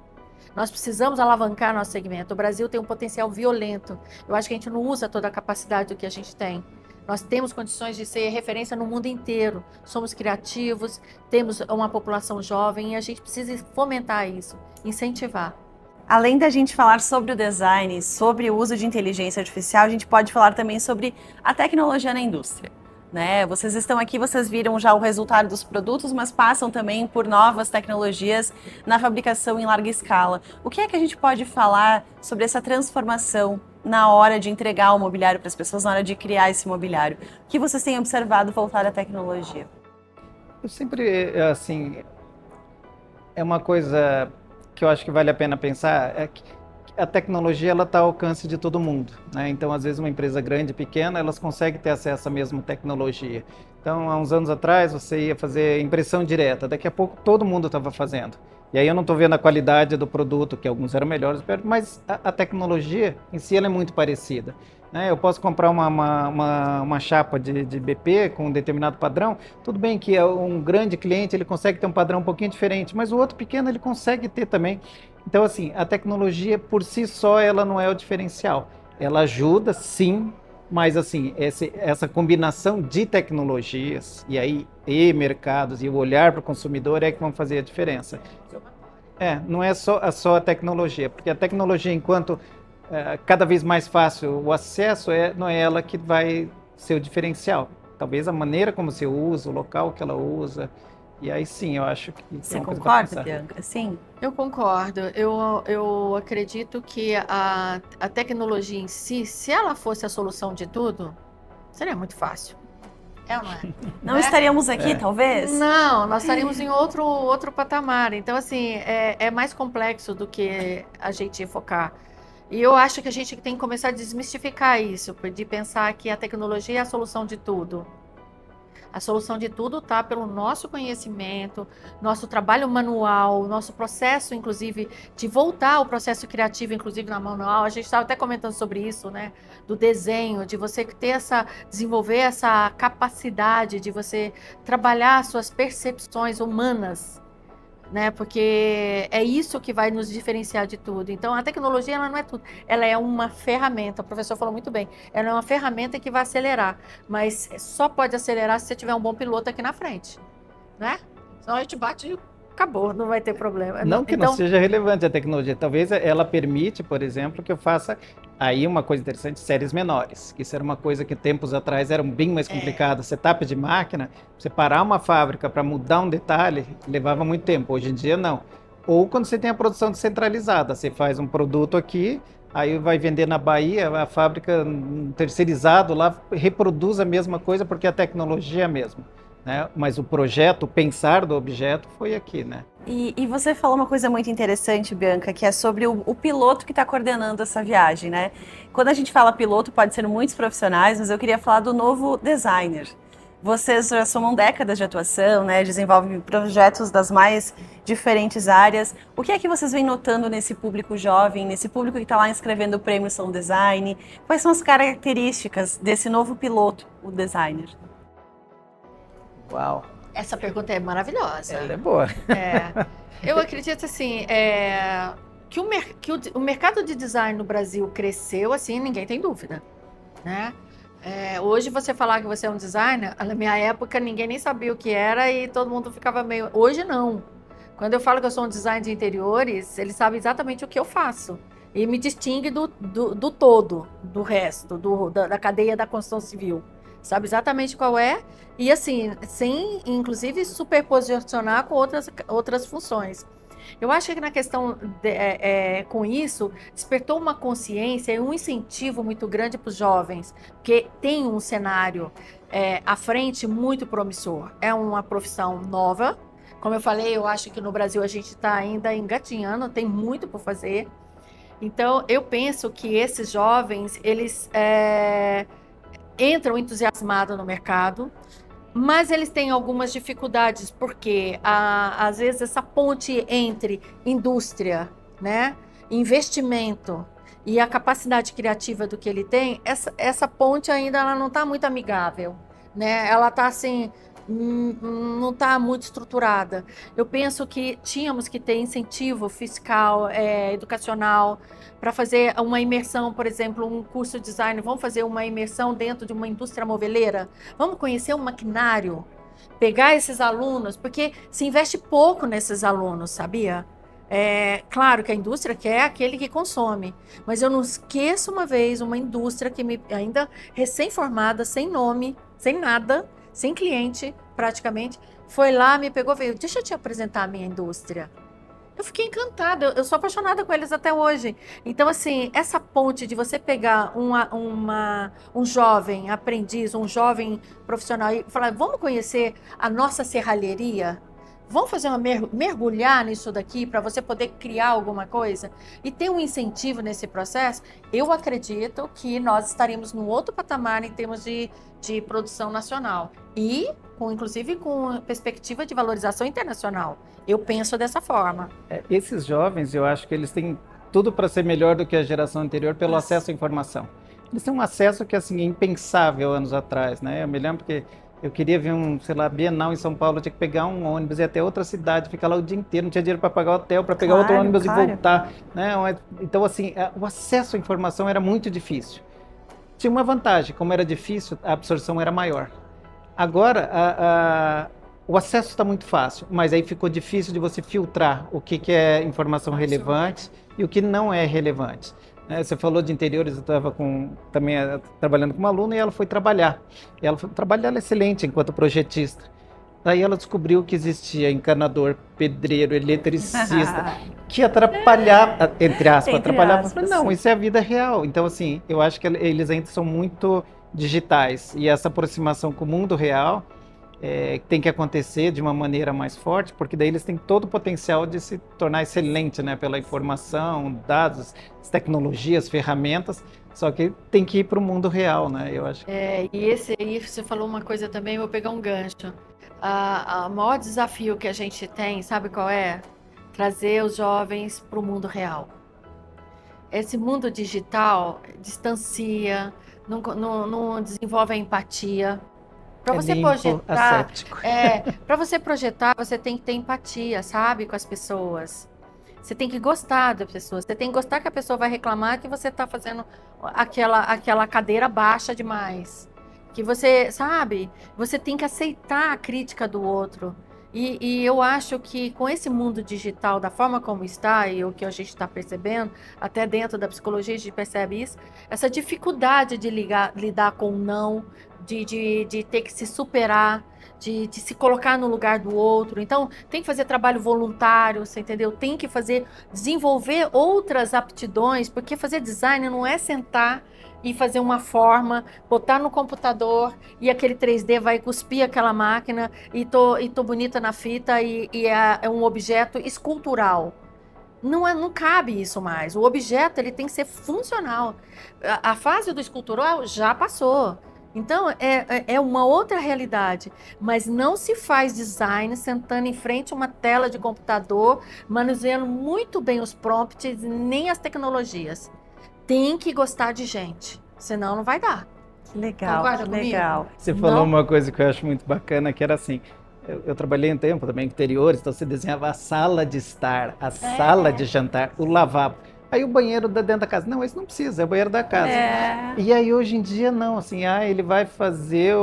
Nós precisamos alavancar nosso segmento. O Brasil tem um potencial violento. Eu acho que a gente não usa toda a capacidade do que a gente tem. Nós temos condições de ser referência no mundo inteiro. Somos criativos, temos uma população jovem e a gente precisa fomentar isso, incentivar. Além da gente falar sobre o design, sobre o uso de inteligência artificial, a gente pode falar também sobre a tecnologia na indústria, né? Vocês estão aqui, vocês viram já o resultado dos produtos, mas passam também por novas tecnologias na fabricação em larga escala. O que é que a gente pode falar sobre essa transformação na hora de entregar o mobiliário para as pessoas, na hora de criar esse mobiliário? O que vocês têm observado voltar à tecnologia? Eu sempre, assim, é uma coisa que eu acho que vale a pena pensar, é que a tecnologia está ao alcance de todo mundo, né? Então, às vezes, uma empresa grande, pequena, elas conseguem ter acesso à mesma tecnologia. Então, há uns anos atrás, você ia fazer impressão direta, daqui a pouco todo mundo estava fazendo. E aí eu não estou vendo a qualidade do produto, que alguns eram melhores, mas a tecnologia em si ela é muito parecida. Eu posso comprar uma chapa de BP com um determinado padrão, tudo bem que um grande cliente ele consegue ter um padrão um pouquinho diferente, mas o outro pequeno ele consegue ter também. Então assim, a tecnologia por si só ela não é o diferencial, ela ajuda sim, mas assim, essa combinação de tecnologias e mercados e o olhar para o consumidor é que vão fazer a diferença. Não é só a tecnologia, porque a tecnologia enquanto cada vez mais fácil o acesso, não é ela que vai ser o diferencial. Talvez a maneira como você usa, o local que ela usa. E aí sim, eu acho que... Você concorda, Bianca? Sim. Eu concordo. Eu acredito que a tecnologia em si, se ela fosse a solução de tudo, seria muito fácil. Ou não é? Não estaríamos aqui, talvez? Não, nós estaríamos em outro patamar. Então, assim, é mais complexo do que a gente focar. E eu acho que a gente tem que começar a desmistificar isso, de pensar que a tecnologia é a solução de tudo. A solução de tudo está pelo nosso conhecimento, nosso trabalho manual, nosso processo, inclusive, de voltar ao processo criativo, inclusive na manual. A gente estava até comentando sobre isso, né? Do desenho, de você desenvolver essa capacidade de você trabalhar suas percepções humanas, né? Porque é isso que vai nos diferenciar de tudo. Então, a tecnologia, ela não é tudo. Ela é uma ferramenta, o professor falou muito bem, ela é uma ferramenta que vai acelerar, mas só pode acelerar se você tiver um bom piloto aqui na frente, né? Senão a gente bate e acabou, não vai ter problema. Não que não seja relevante a tecnologia, talvez ela permite, por exemplo, que eu faça aí uma coisa interessante, séries menores, que isso era uma coisa que tempos atrás era bem mais complicado. Setup de máquina, você parar uma fábrica para mudar um detalhe, levava muito tempo, hoje em dia não. Ou quando você tem a produção descentralizada, você faz um produto aqui, aí vai vender na Bahia, a fábrica terceirizado lá reproduz a mesma coisa porque a tecnologia é a mesma. Né? Mas o projeto, o pensar do objeto foi aqui, né? E você falou uma coisa muito interessante, Bianca, que é sobre o piloto que está coordenando essa viagem, né? Quando a gente fala piloto, pode ser muitos profissionais, mas eu queria falar do novo designer. Vocês já somam décadas de atuação, né? Desenvolvem projetos das mais diferentes áreas. O que é que vocês vêm notando nesse público jovem, nesse público que está lá inscrevendo o Prêmio São Design? Quais são as características desse novo piloto, o designer? Uau! Essa pergunta é maravilhosa. Ela é boa. Eu acredito assim, que o mercado de design no Brasil cresceu, assim, ninguém tem dúvida, né? Hoje você falar que você é um designer, na minha época ninguém nem sabia o que era e todo mundo ficava meio... Hoje não. Quando eu falo que eu sou um designer de interiores, eles sabem exatamente o que eu faço. E me distingue do todo, do resto, da cadeia da construção civil. Sabe exatamente qual é, e assim, sem inclusive superposicionar com outras funções. Eu acho que na questão com isso, despertou uma consciência e um incentivo muito grande para os jovens, porque tem um cenário à frente muito promissor. É uma profissão nova, como eu falei, eu acho que no Brasil a gente está ainda engatinhando, tem muito por fazer. Então, eu penso que esses jovens, eles... entram entusiasmados no mercado, mas eles têm algumas dificuldades, porque às vezes essa ponte entre indústria, né, investimento e a capacidade criativa do que ele tem, essa ponte ainda ela não está muito amigável, né? Ela está assim, não está muito estruturada. Eu penso que tínhamos que ter incentivo fiscal, educacional, para fazer uma imersão, por exemplo, um curso de design. Vamos fazer uma imersão dentro de uma indústria moveleira? Vamos conhecer um maquinário? Pegar esses alunos, porque se investe pouco nesses alunos, sabia? Claro que a indústria quer aquele que consome, mas eu não esqueço uma indústria que ainda recém-formada, sem nome, sem nada, sem cliente, praticamente, foi lá, me pegou, veio, deixa eu te apresentar a minha indústria. Eu fiquei encantada, eu sou apaixonada com eles até hoje. Então, assim, essa ponte de você pegar um jovem aprendiz, um jovem profissional e falar, vamos conhecer a nossa serralheria? Vamos fazer mergulhar nisso daqui para você poder criar alguma coisa e ter um incentivo nesse processo? Eu acredito que nós estaríamos num outro patamar em termos de produção nacional e, inclusive, com perspectiva de valorização internacional. Eu penso dessa forma. Esses jovens, eu acho que eles têm tudo para ser melhor do que a geração anterior pelo acesso à informação. Eles têm um acesso que assim, é impensável anos atrás, né? Eu me lembro que eu queria ver Bienal em São Paulo, eu tinha que pegar um ônibus e ir até outra cidade, ficar lá o dia inteiro, não tinha dinheiro para pagar o hotel, para pegar outro ônibus e voltar. Né? Então, assim, o acesso à informação era muito difícil. Tinha uma vantagem, como era difícil, a absorção era maior. Agora, o acesso está muito fácil, mas aí ficou difícil de você filtrar o que é informação relevante e o que não é relevante. Você falou de interiores, eu estava também trabalhando com uma aluna e ela foi trabalhar. E ela foi trabalhar excelente enquanto projetista. Daí ela descobriu que existia encanador, pedreiro, eletricista, que atrapalhava, entre aspas, atrapalhava. Falei, não, isso é a vida real. Então, assim, eu acho que eles ainda são muito digitais. E essa aproximação com o mundo real tem que acontecer de uma maneira mais forte, porque daí eles têm todo o potencial de se tornar excelente, né, pela informação, dados, tecnologias, ferramentas, Só que tem que ir para o mundo real, né? Eu acho. E esse aí, você falou uma coisa também, eu vou pegar um gancho. O maior desafio que a gente tem, sabe qual é? Trazer os jovens para o mundo real. Esse mundo digital distancia, não desenvolve a empatia. Para você projetar, para você projetar, você tem que ter empatia, sabe, com as pessoas. Você tem que gostar das pessoas. Você tem que gostar que a pessoa vai reclamar que você está fazendo aquela cadeira baixa demais. Que você, sabe, você tem que aceitar a crítica do outro. E eu acho que com esse mundo digital, da forma como está, e o que a gente está percebendo, até dentro da psicologia a gente percebe isso, essa dificuldade de lidar com o não, de ter que se superar, de se colocar no lugar do outro. Então, tem que fazer trabalho voluntário, você entendeu? Tem que desenvolver outras aptidões, porque fazer design não é sentar e fazer uma forma, botar no computador e aquele 3D vai cuspir aquela máquina e tô bonita na fita e é um objeto escultural. Não cabe isso mais. O objeto ele tem que ser funcional. A fase do escultural já passou. Então, é uma outra realidade, mas não se faz design sentando em frente a uma tela de computador, manuseando muito bem os prompts, nem as tecnologias. Tem que gostar de gente, senão não vai dar. Legal, legal. Você falou uma coisa que eu acho muito bacana, que era assim, eu trabalhei um tempo também em interiores, então você desenhava a sala de estar, a sala de jantar, o lavabo. Aí o banheiro dentro da casa. Não, esse não precisa, é o banheiro da casa. E aí hoje em dia não, assim, ele vai fazer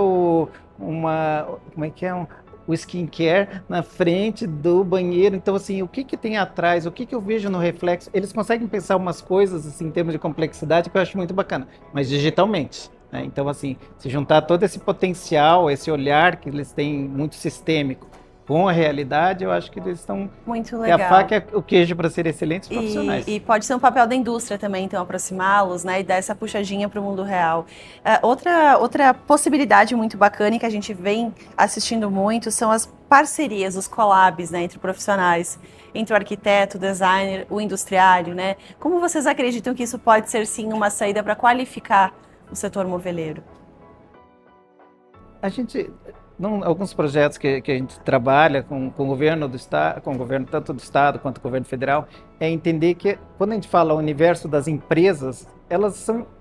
como é que é? O skincare na frente do banheiro. Então, assim, o que tem atrás, o que eu vejo no reflexo? Eles conseguem pensar umas coisas, assim, em termos de complexidade, que eu acho muito bacana, mas digitalmente, né? Então, assim, se juntar todo esse potencial, esse olhar que eles têm muito sistêmico, com a realidade, eu acho que eles estão... Muito legal. A faca é o queijo para ser excelentes profissionais. E pode ser um papel da indústria também, então, aproximá-los, né, e dar essa puxadinha para o mundo real. Outra possibilidade muito bacana e que a gente vem assistindo muito são as parcerias, os collabs, né, entre profissionais, entre o arquiteto, o designer, o industriário, né? Como vocês acreditam que isso pode ser, sim, uma saída para qualificar o setor moveleiro? Alguns projetos que a gente trabalha com o governo do estado, com o governo tanto do estado quanto do governo federal, é entender que quando a gente fala o universo das empresas,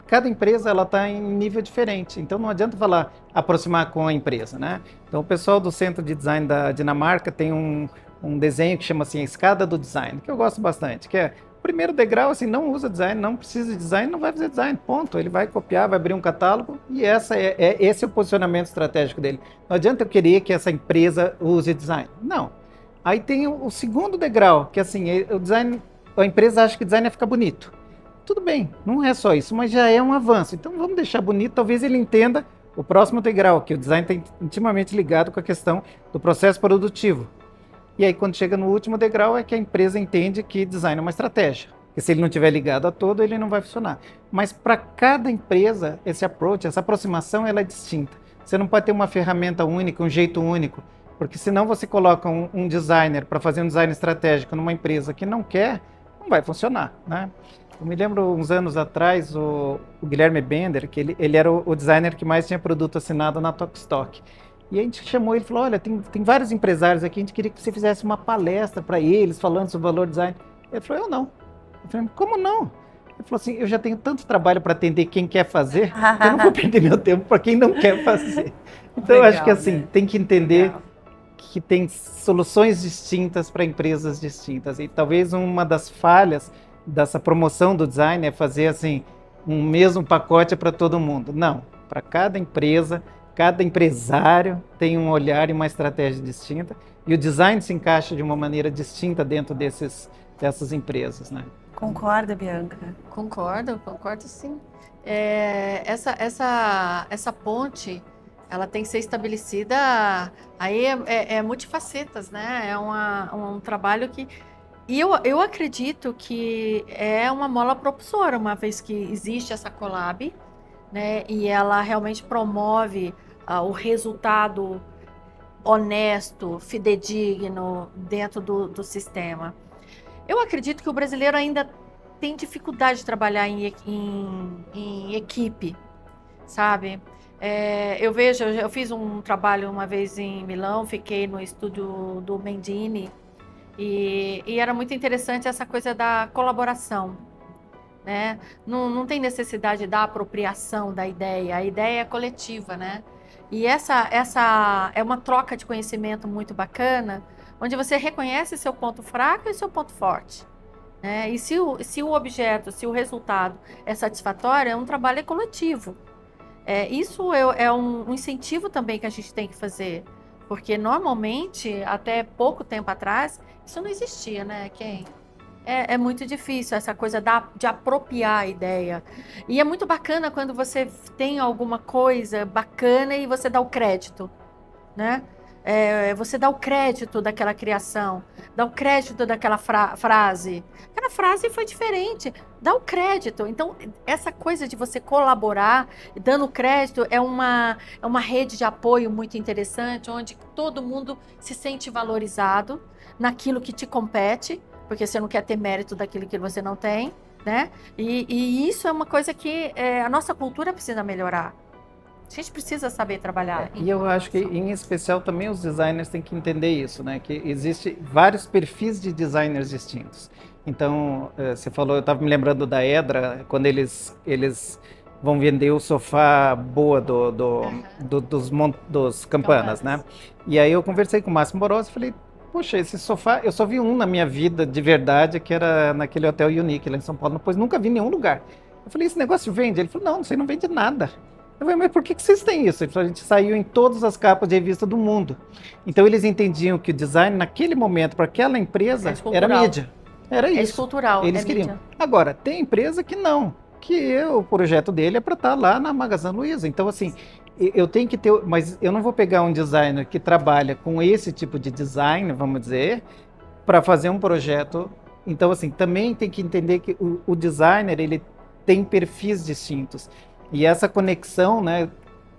cada empresa ela está em nível diferente. Então não adianta falar aproximar com a empresa, né? Então o pessoal do Centro de Design da Dinamarca tem um desenho que chama assim a escada do design, que eu gosto bastante, que é o primeiro degrau, assim, não usa design, não precisa de design, não vai fazer design, ponto. Ele vai copiar, vai abrir um catálogo e esse é o posicionamento estratégico dele. Não adianta eu querer que essa empresa use design. Não. Aí tem o segundo degrau, que assim, o design, a empresa acha que design vai ficar bonito. Tudo bem, não é só isso, mas já é um avanço. Então vamos deixar bonito, talvez ele entenda o próximo degrau, que o design está intimamente ligado com a questão do processo produtivo. E aí, quando chega no último degrau, é que a empresa entende que design é uma estratégia. Porque se ele não estiver ligado a todo, ele não vai funcionar. Mas para cada empresa, esse approach, essa aproximação, ela é distinta. Você não pode ter uma ferramenta única, um jeito único. Porque senão você coloca um designer para fazer um design estratégico numa empresa que não quer, não vai funcionar, né? Eu me lembro, uns anos atrás, o Guilherme Bender, que ele era o designer que mais tinha produto assinado na Tokstok. E a gente chamou ele e falou, olha, tem vários empresários aqui, a gente queria que você fizesse uma palestra para eles, falando sobre valor design. Ele falou, eu não. Eu falei, como não? Ele falou assim, eu já tenho tanto trabalho para atender quem quer fazer, que eu não vou perder meu tempo para quem não quer fazer. Então, legal, eu acho que assim, né? Tem que entender que tem soluções distintas para empresas distintas. E talvez uma das falhas dessa promoção do design é fazer assim, um mesmo pacote para todo mundo. Não, para cada empresa... Cada empresário tem um olhar e uma estratégia distinta e o design se encaixa de uma maneira distinta dentro dessas empresas, né? Concorda, Bianca? Concordo sim. Essa ponte, ela tem que ser estabelecida, aí é multifacetas, né? É um trabalho que... E eu acredito que é uma mola propulsora, uma vez que existe essa collab, né, e ela realmente promove o resultado honesto, fidedigno dentro do sistema. Eu acredito que o brasileiro ainda tem dificuldade de trabalhar em equipe, sabe? Eu fiz um trabalho uma vez em Milão, fiquei no estúdio do Mendini e era muito interessante essa coisa da colaboração, né? Não tem necessidade da apropriação da ideia, a ideia é coletiva, né? E essa é uma troca de conhecimento muito bacana, onde você reconhece seu ponto fraco e seu ponto forte, né? E se o objeto, se o resultado é satisfatório, é um trabalho coletivo. Isso é um incentivo também que a gente tem que fazer, porque normalmente, até pouco tempo atrás, isso não existia, né? É muito difícil essa coisa de apropriar a ideia. E é muito bacana quando você tem alguma coisa bacana e você dá o crédito, né? Você dá o crédito daquela criação, dá o crédito daquela frase. Aquela frase foi diferente, dá o crédito. Então, essa coisa de você colaborar, dando crédito, é uma rede de apoio muito interessante, onde todo mundo se sente valorizado naquilo que te compete, porque você não quer ter mérito daquilo que você não tem, né? E isso é uma coisa que a nossa cultura precisa melhorar. A gente precisa saber trabalhar. E eu acho que, em especial, também os designers têm que entender isso, né? Que existe vários perfis de designers distintos. Então, você falou, eu estava me lembrando da Edra, quando eles vão vender o sofá boa dos Campanas, né? E aí eu conversei com o Máximo Borossi e falei, poxa, esse sofá, eu só vi um na minha vida de verdade, que era naquele Hotel Unique lá em São Paulo, depois nunca vi em nenhum lugar. Eu falei, esse negócio vende? Ele falou, não, você não vende nada. Eu falei, mas por que vocês têm isso? Ele falou, a gente saiu em todas as capas de revista do mundo. Então eles entendiam que o design, naquele momento, para aquela empresa, era mídia. Era isso. É escultural, eles queriam. Mídia. Agora, tem empresa que não, que o projeto dele é para estar lá na Magazine Luiza. Então, assim, eu tenho que ter, mas eu não vou pegar um designer que trabalha com esse tipo de design, vamos dizer, para fazer um projeto. Então, assim, também tem que entender que o designer, ele tem perfis distintos. E essa conexão, né,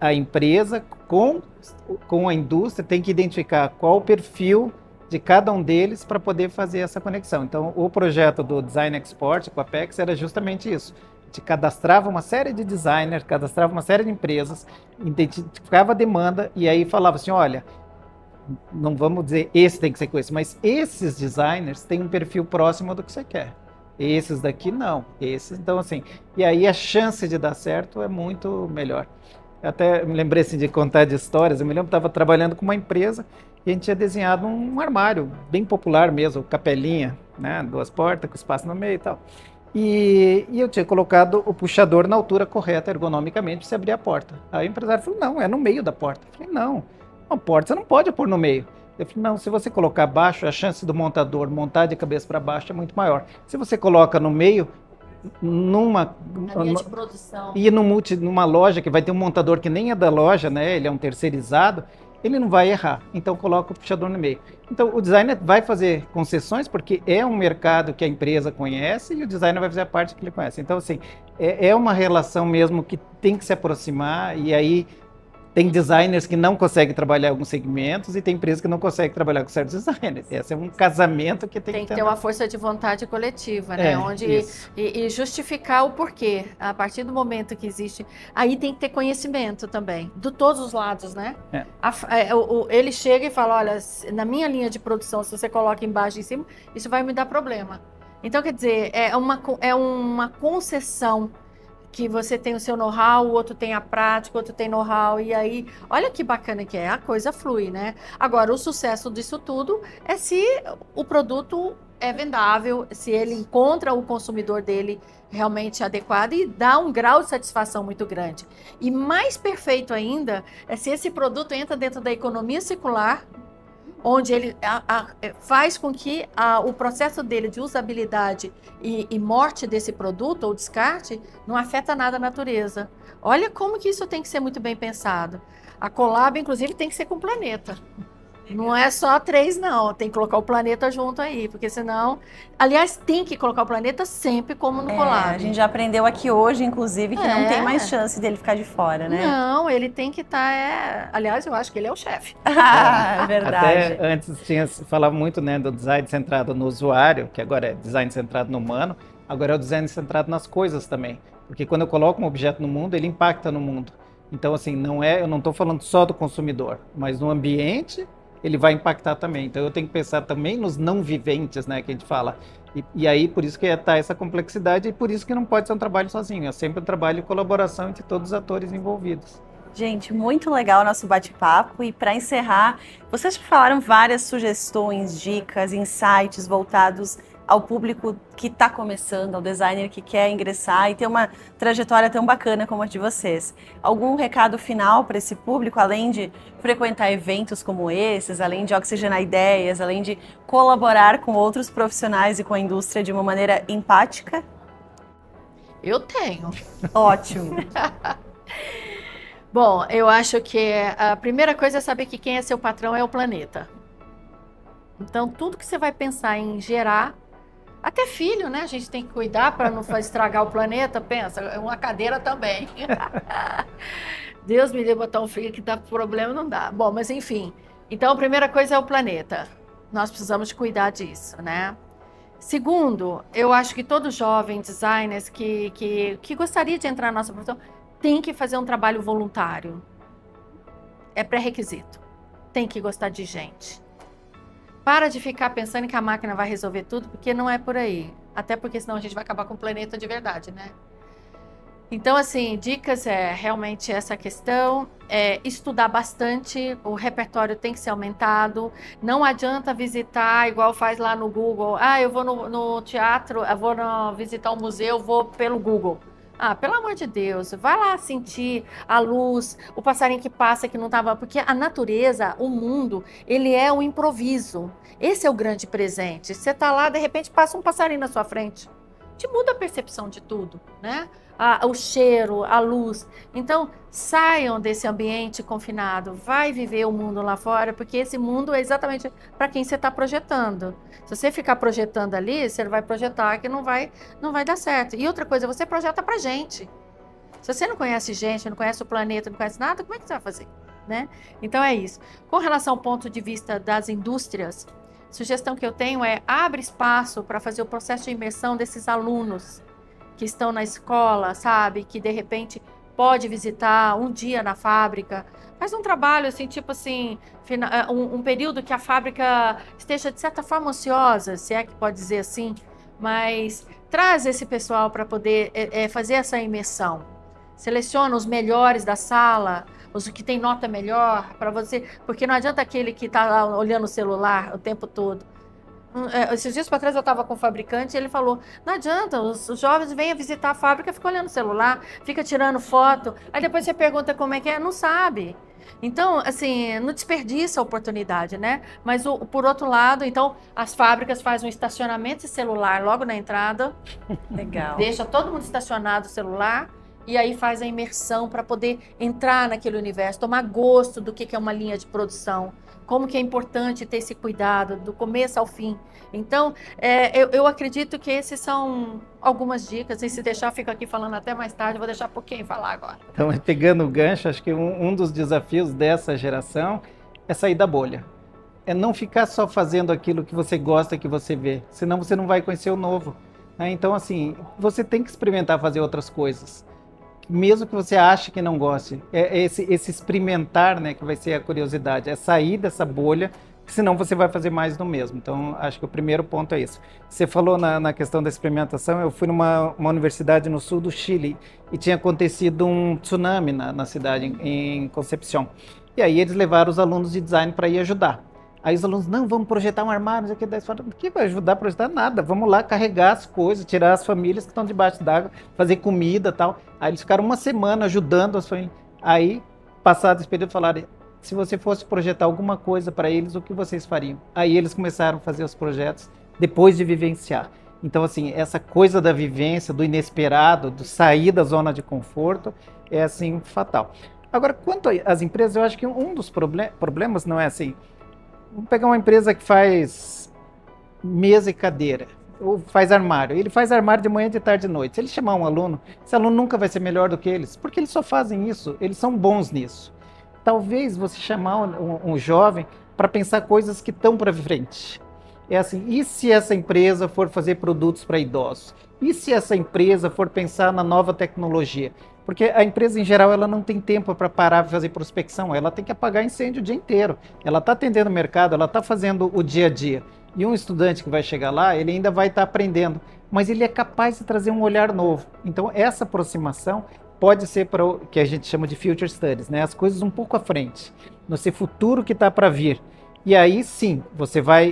a empresa com a indústria tem que identificar qual o perfil de cada um deles para poder fazer essa conexão. Então, o projeto do Design Export com a Apex era justamente isso. A gente cadastrava uma série de designers, cadastrava uma série de empresas, identificava a demanda e aí falava assim, olha, não vamos dizer esse tem que ser com esse, mas esses designers têm um perfil próximo do que você quer. Esses daqui não, esses, então assim, e aí a chance de dar certo é muito melhor. Eu até me lembrei assim, de contar de histórias, eu me lembro que estava trabalhando com uma empresa e a gente tinha desenhado um armário bem popular mesmo, capelinha, né, 2 portas com espaço no meio e tal. E eu tinha colocado o puxador na altura correta, ergonomicamente, para você abrir a porta. Aí o empresário falou, não, é no meio da porta. Eu falei, não, a porta você não pode pôr no meio. Eu falei, não, se você colocar abaixo, a chance do montador montar de cabeça para baixo é muito maior. Se você coloca no meio, numa linha de produção. E numa loja que vai ter um montador que nem é da loja, né? Ele é um terceirizado, ele não vai errar. Então coloca o puxador no meio. Então o designer vai fazer concessões porque é um mercado que a empresa conhece e o designer vai fazer a parte que ele conhece. Então assim, é uma relação mesmo que tem que se aproximar e aí tem designers que não conseguem trabalhar em alguns segmentos e tem empresas que não conseguem trabalhar com certos designers. Esse é um casamento que tem que ter uma força de vontade coletiva, né? Onde e justificar o porquê. A partir do momento que existe, aí tem que ter conhecimento também, de todos os lados, né? Ele chega e fala, olha, na minha linha de produção, se você coloca embaixo e em cima, isso vai me dar problema. Então, quer dizer, é uma concessão que você tem o seu know-how, o outro tem a prática, o outro tem know-how, e aí, olha que bacana que é, a coisa flui, né? Agora, o sucesso disso tudo é se o produto é vendável, se ele encontra o consumidor dele realmente adequado e dá um grau de satisfação muito grande. E mais perfeito ainda é se esse produto entra dentro da economia circular, onde ele faz com que o processo dele de usabilidade e morte desse produto ou descarte não afeta nada a natureza. Olha como que isso tem que ser muito bem pensado. A collab, inclusive, tem que ser com o planeta. Não é só 3, não. Tem que colocar o planeta junto aí, porque senão... Aliás, tem que colocar o planeta sempre como no collab. A gente já aprendeu aqui hoje, inclusive, que não tem mais chance dele ficar de fora, né? Não, ele tem que estar... Aliás, eu acho que ele é o chefe. É verdade. Até antes falava muito, né, do design centrado no usuário, que agora é design centrado no humano. Agora é o design centrado nas coisas também, porque quando eu coloco um objeto no mundo, ele impacta no mundo. Então, assim, eu não estou falando só do consumidor, mas no ambiente ele vai impactar também. Então, eu tenho que pensar também nos não viventes, né, que a gente fala. E aí, por isso que está essa complexidade e por isso que não pode ser um trabalho sozinho. É sempre um trabalho de colaboração entre todos os atores envolvidos. Gente, muito legal o nosso bate-papo. E para encerrar, vocês falaram várias sugestões, dicas, insights voltados ao público que está começando, ao designer que quer ingressar e ter uma trajetória tão bacana como a de vocês. Algum recado final para esse público, além de frequentar eventos como esses, além de oxigenar ideias, além de colaborar com outros profissionais e com a indústria de uma maneira empática? Eu tenho. Ótimo. Bom, eu acho que a primeira coisa é saber que quem é seu patrão é o planeta. Então, tudo que você vai pensar em gerar, até filho, né? A gente tem que cuidar para não estragar o planeta. Pensa, uma cadeira também. Deus me dê botar um filho que dá problema, não dá. Bom, mas enfim. Então, a primeira coisa é o planeta. Nós precisamos cuidar disso, né? Segundo, eu acho que todo jovem designer que gostaria de entrar na nossa profissão tem que fazer um trabalho voluntário. É pré-requisito. Tem que gostar de gente. Para de ficar pensando que a máquina vai resolver tudo, porque não é por aí. Até porque senão a gente vai acabar com o planeta de verdade, né? Então, assim, dicas realmente essa questão, estudar bastante, o repertório tem que ser aumentado, não adianta visitar igual faz lá no Google, eu vou no teatro, eu vou visitar um museu, vou pelo Google. Pelo amor de Deus, vai lá sentir a luz, o passarinho que passa que não estava... Porque a natureza, o mundo, ele é o improviso. Esse é o grande presente. Você está lá, de repente passa um passarinho na sua frente. Te muda a percepção de tudo, né? O cheiro, a luz. Então, saiam desse ambiente confinado. Vai viver o mundo lá fora, porque esse mundo é exatamente para quem você está projetando. Se você ficar projetando ali, você vai projetar que não vai dar certo. E outra coisa, você projeta para gente. Se você não conhece gente, não conhece o planeta, não conhece nada, como é que você vai fazer? Né? Então, é isso. Com relação ao ponto de vista das indústrias, a sugestão que eu tenho é abre espaço para fazer o processo de imersão desses alunos que estão na escola, sabe? Que de repente pode visitar um dia na fábrica. Faz um trabalho assim, tipo assim, um período que a fábrica esteja de certa forma ociosa, se é que pode dizer assim, mas traz esse pessoal para poder fazer essa imersão. Seleciona os melhores da sala, os que tem nota melhor para você, porque não adianta aquele que está lá olhando o celular o tempo todo. Esses dias para trás eu estava com o fabricante e ele falou, não adianta, os jovens vêm visitar a fábrica, ficam olhando o celular, fica tirando foto, aí depois você pergunta como é que é, não sabe. Então, assim, não desperdiça a oportunidade, né? Mas, por outro lado, então, as fábricas fazem um estacionamento de celular logo na entrada. Legal. Deixa todo mundo estacionado o celular e aí faz a imersão para poder entrar naquele universo, tomar gosto do que é uma linha de produção. Como que é importante ter esse cuidado do começo ao fim. Então, eu acredito que esses são algumas dicas, e se deixar, eu fico aqui falando até mais tarde, vou deixar por quem falar agora. Então, pegando o gancho, acho que um dos desafios dessa geração é sair da bolha. É não ficar só fazendo aquilo que você gosta, que você vê, senão você não vai conhecer o novo. Então, assim, você tem que experimentar fazer outras coisas. Mesmo que você ache que não goste, esse experimentar, né, que vai ser a curiosidade, é sair dessa bolha, senão você vai fazer mais do mesmo. Então, acho que o primeiro ponto é isso. Você falou na questão da experimentação, eu fui numa universidade no sul do Chile e tinha acontecido um tsunami na cidade, em Concepción. E aí eles levaram os alunos de design para ir ajudar. Aí os alunos, não, vamos projetar um armário, não sei o que. Daí eles falaram, o que vai ajudar a projetar? Nada, vamos lá carregar as coisas, tirar as famílias que estão debaixo d'água, fazer comida e tal. Aí eles ficaram uma semana ajudando as famílias. Aí, passado esse período, falaram, se você fosse projetar alguma coisa para eles, o que vocês fariam? Aí eles começaram a fazer os projetos depois de vivenciar. Então, assim, essa coisa da vivência, do inesperado, do sair da zona de conforto, é, assim, fatal. Agora, quanto às empresas, eu acho que um dos problemas não é assim... Vamos pegar uma empresa que faz mesa e cadeira, ou faz armário. Ele faz armário de manhã, de tarde e de noite. Se ele chamar um aluno, esse aluno nunca vai ser melhor do que eles, porque eles só fazem isso, eles são bons nisso. Talvez você chamar um jovem para pensar coisas que estão para frente. é assim, e se essa empresa for fazer produtos para idosos? E se essa empresa for pensar na nova tecnologia? Porque a empresa, em geral, ela não tem tempo para parar e fazer prospecção, ela tem que apagar incêndio o dia inteiro. Ela está atendendo o mercado, ela está fazendo o dia a dia. E um estudante que vai chegar lá, ele ainda vai estar aprendendo, mas ele é capaz de trazer um olhar novo. Então, essa aproximação pode ser para o que a gente chama de future studies, né? As coisas um pouco à frente, no seu futuro que está para vir. E aí sim,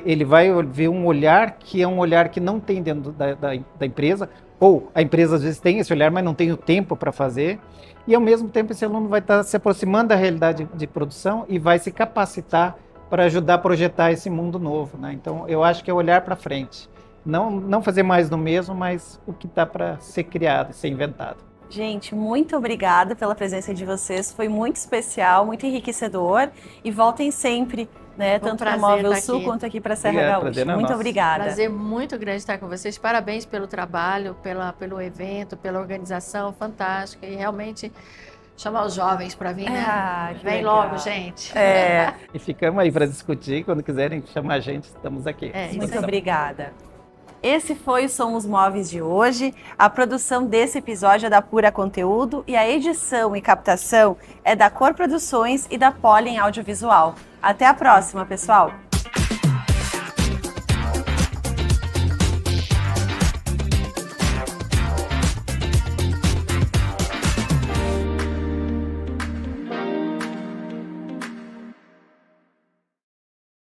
ele vai ver um olhar que é um olhar que não tem dentro da empresa, ou a empresa às vezes tem esse olhar, mas não tem o tempo para fazer, e ao mesmo tempo esse aluno vai estar se aproximando da realidade de produção e vai se capacitar para ajudar a projetar esse mundo novo, né? Então eu acho que é olhar para frente, não fazer mais do mesmo, mas o que está para ser criado, ser inventado. Gente, muito obrigada pela presença de vocês, foi muito especial, muito enriquecedor, e voltem sempre, né, tanto para Móvel Sul quanto aqui para Serra Gaúcha. Muito obrigada. Prazer muito grande estar com vocês, parabéns pelo trabalho, pelo evento, pela organização fantástica, e realmente chamar os jovens para vir, né? Vem legal. Logo, gente. E ficamos aí para discutir, quando quiserem chamar a gente, estamos aqui. Muito obrigada. Esse foi o Somos Móveis de hoje. A produção desse episódio é da Pura Conteúdo e a edição e captação é da Cor Produções e da Pollen Audiovisual. Até a próxima, pessoal!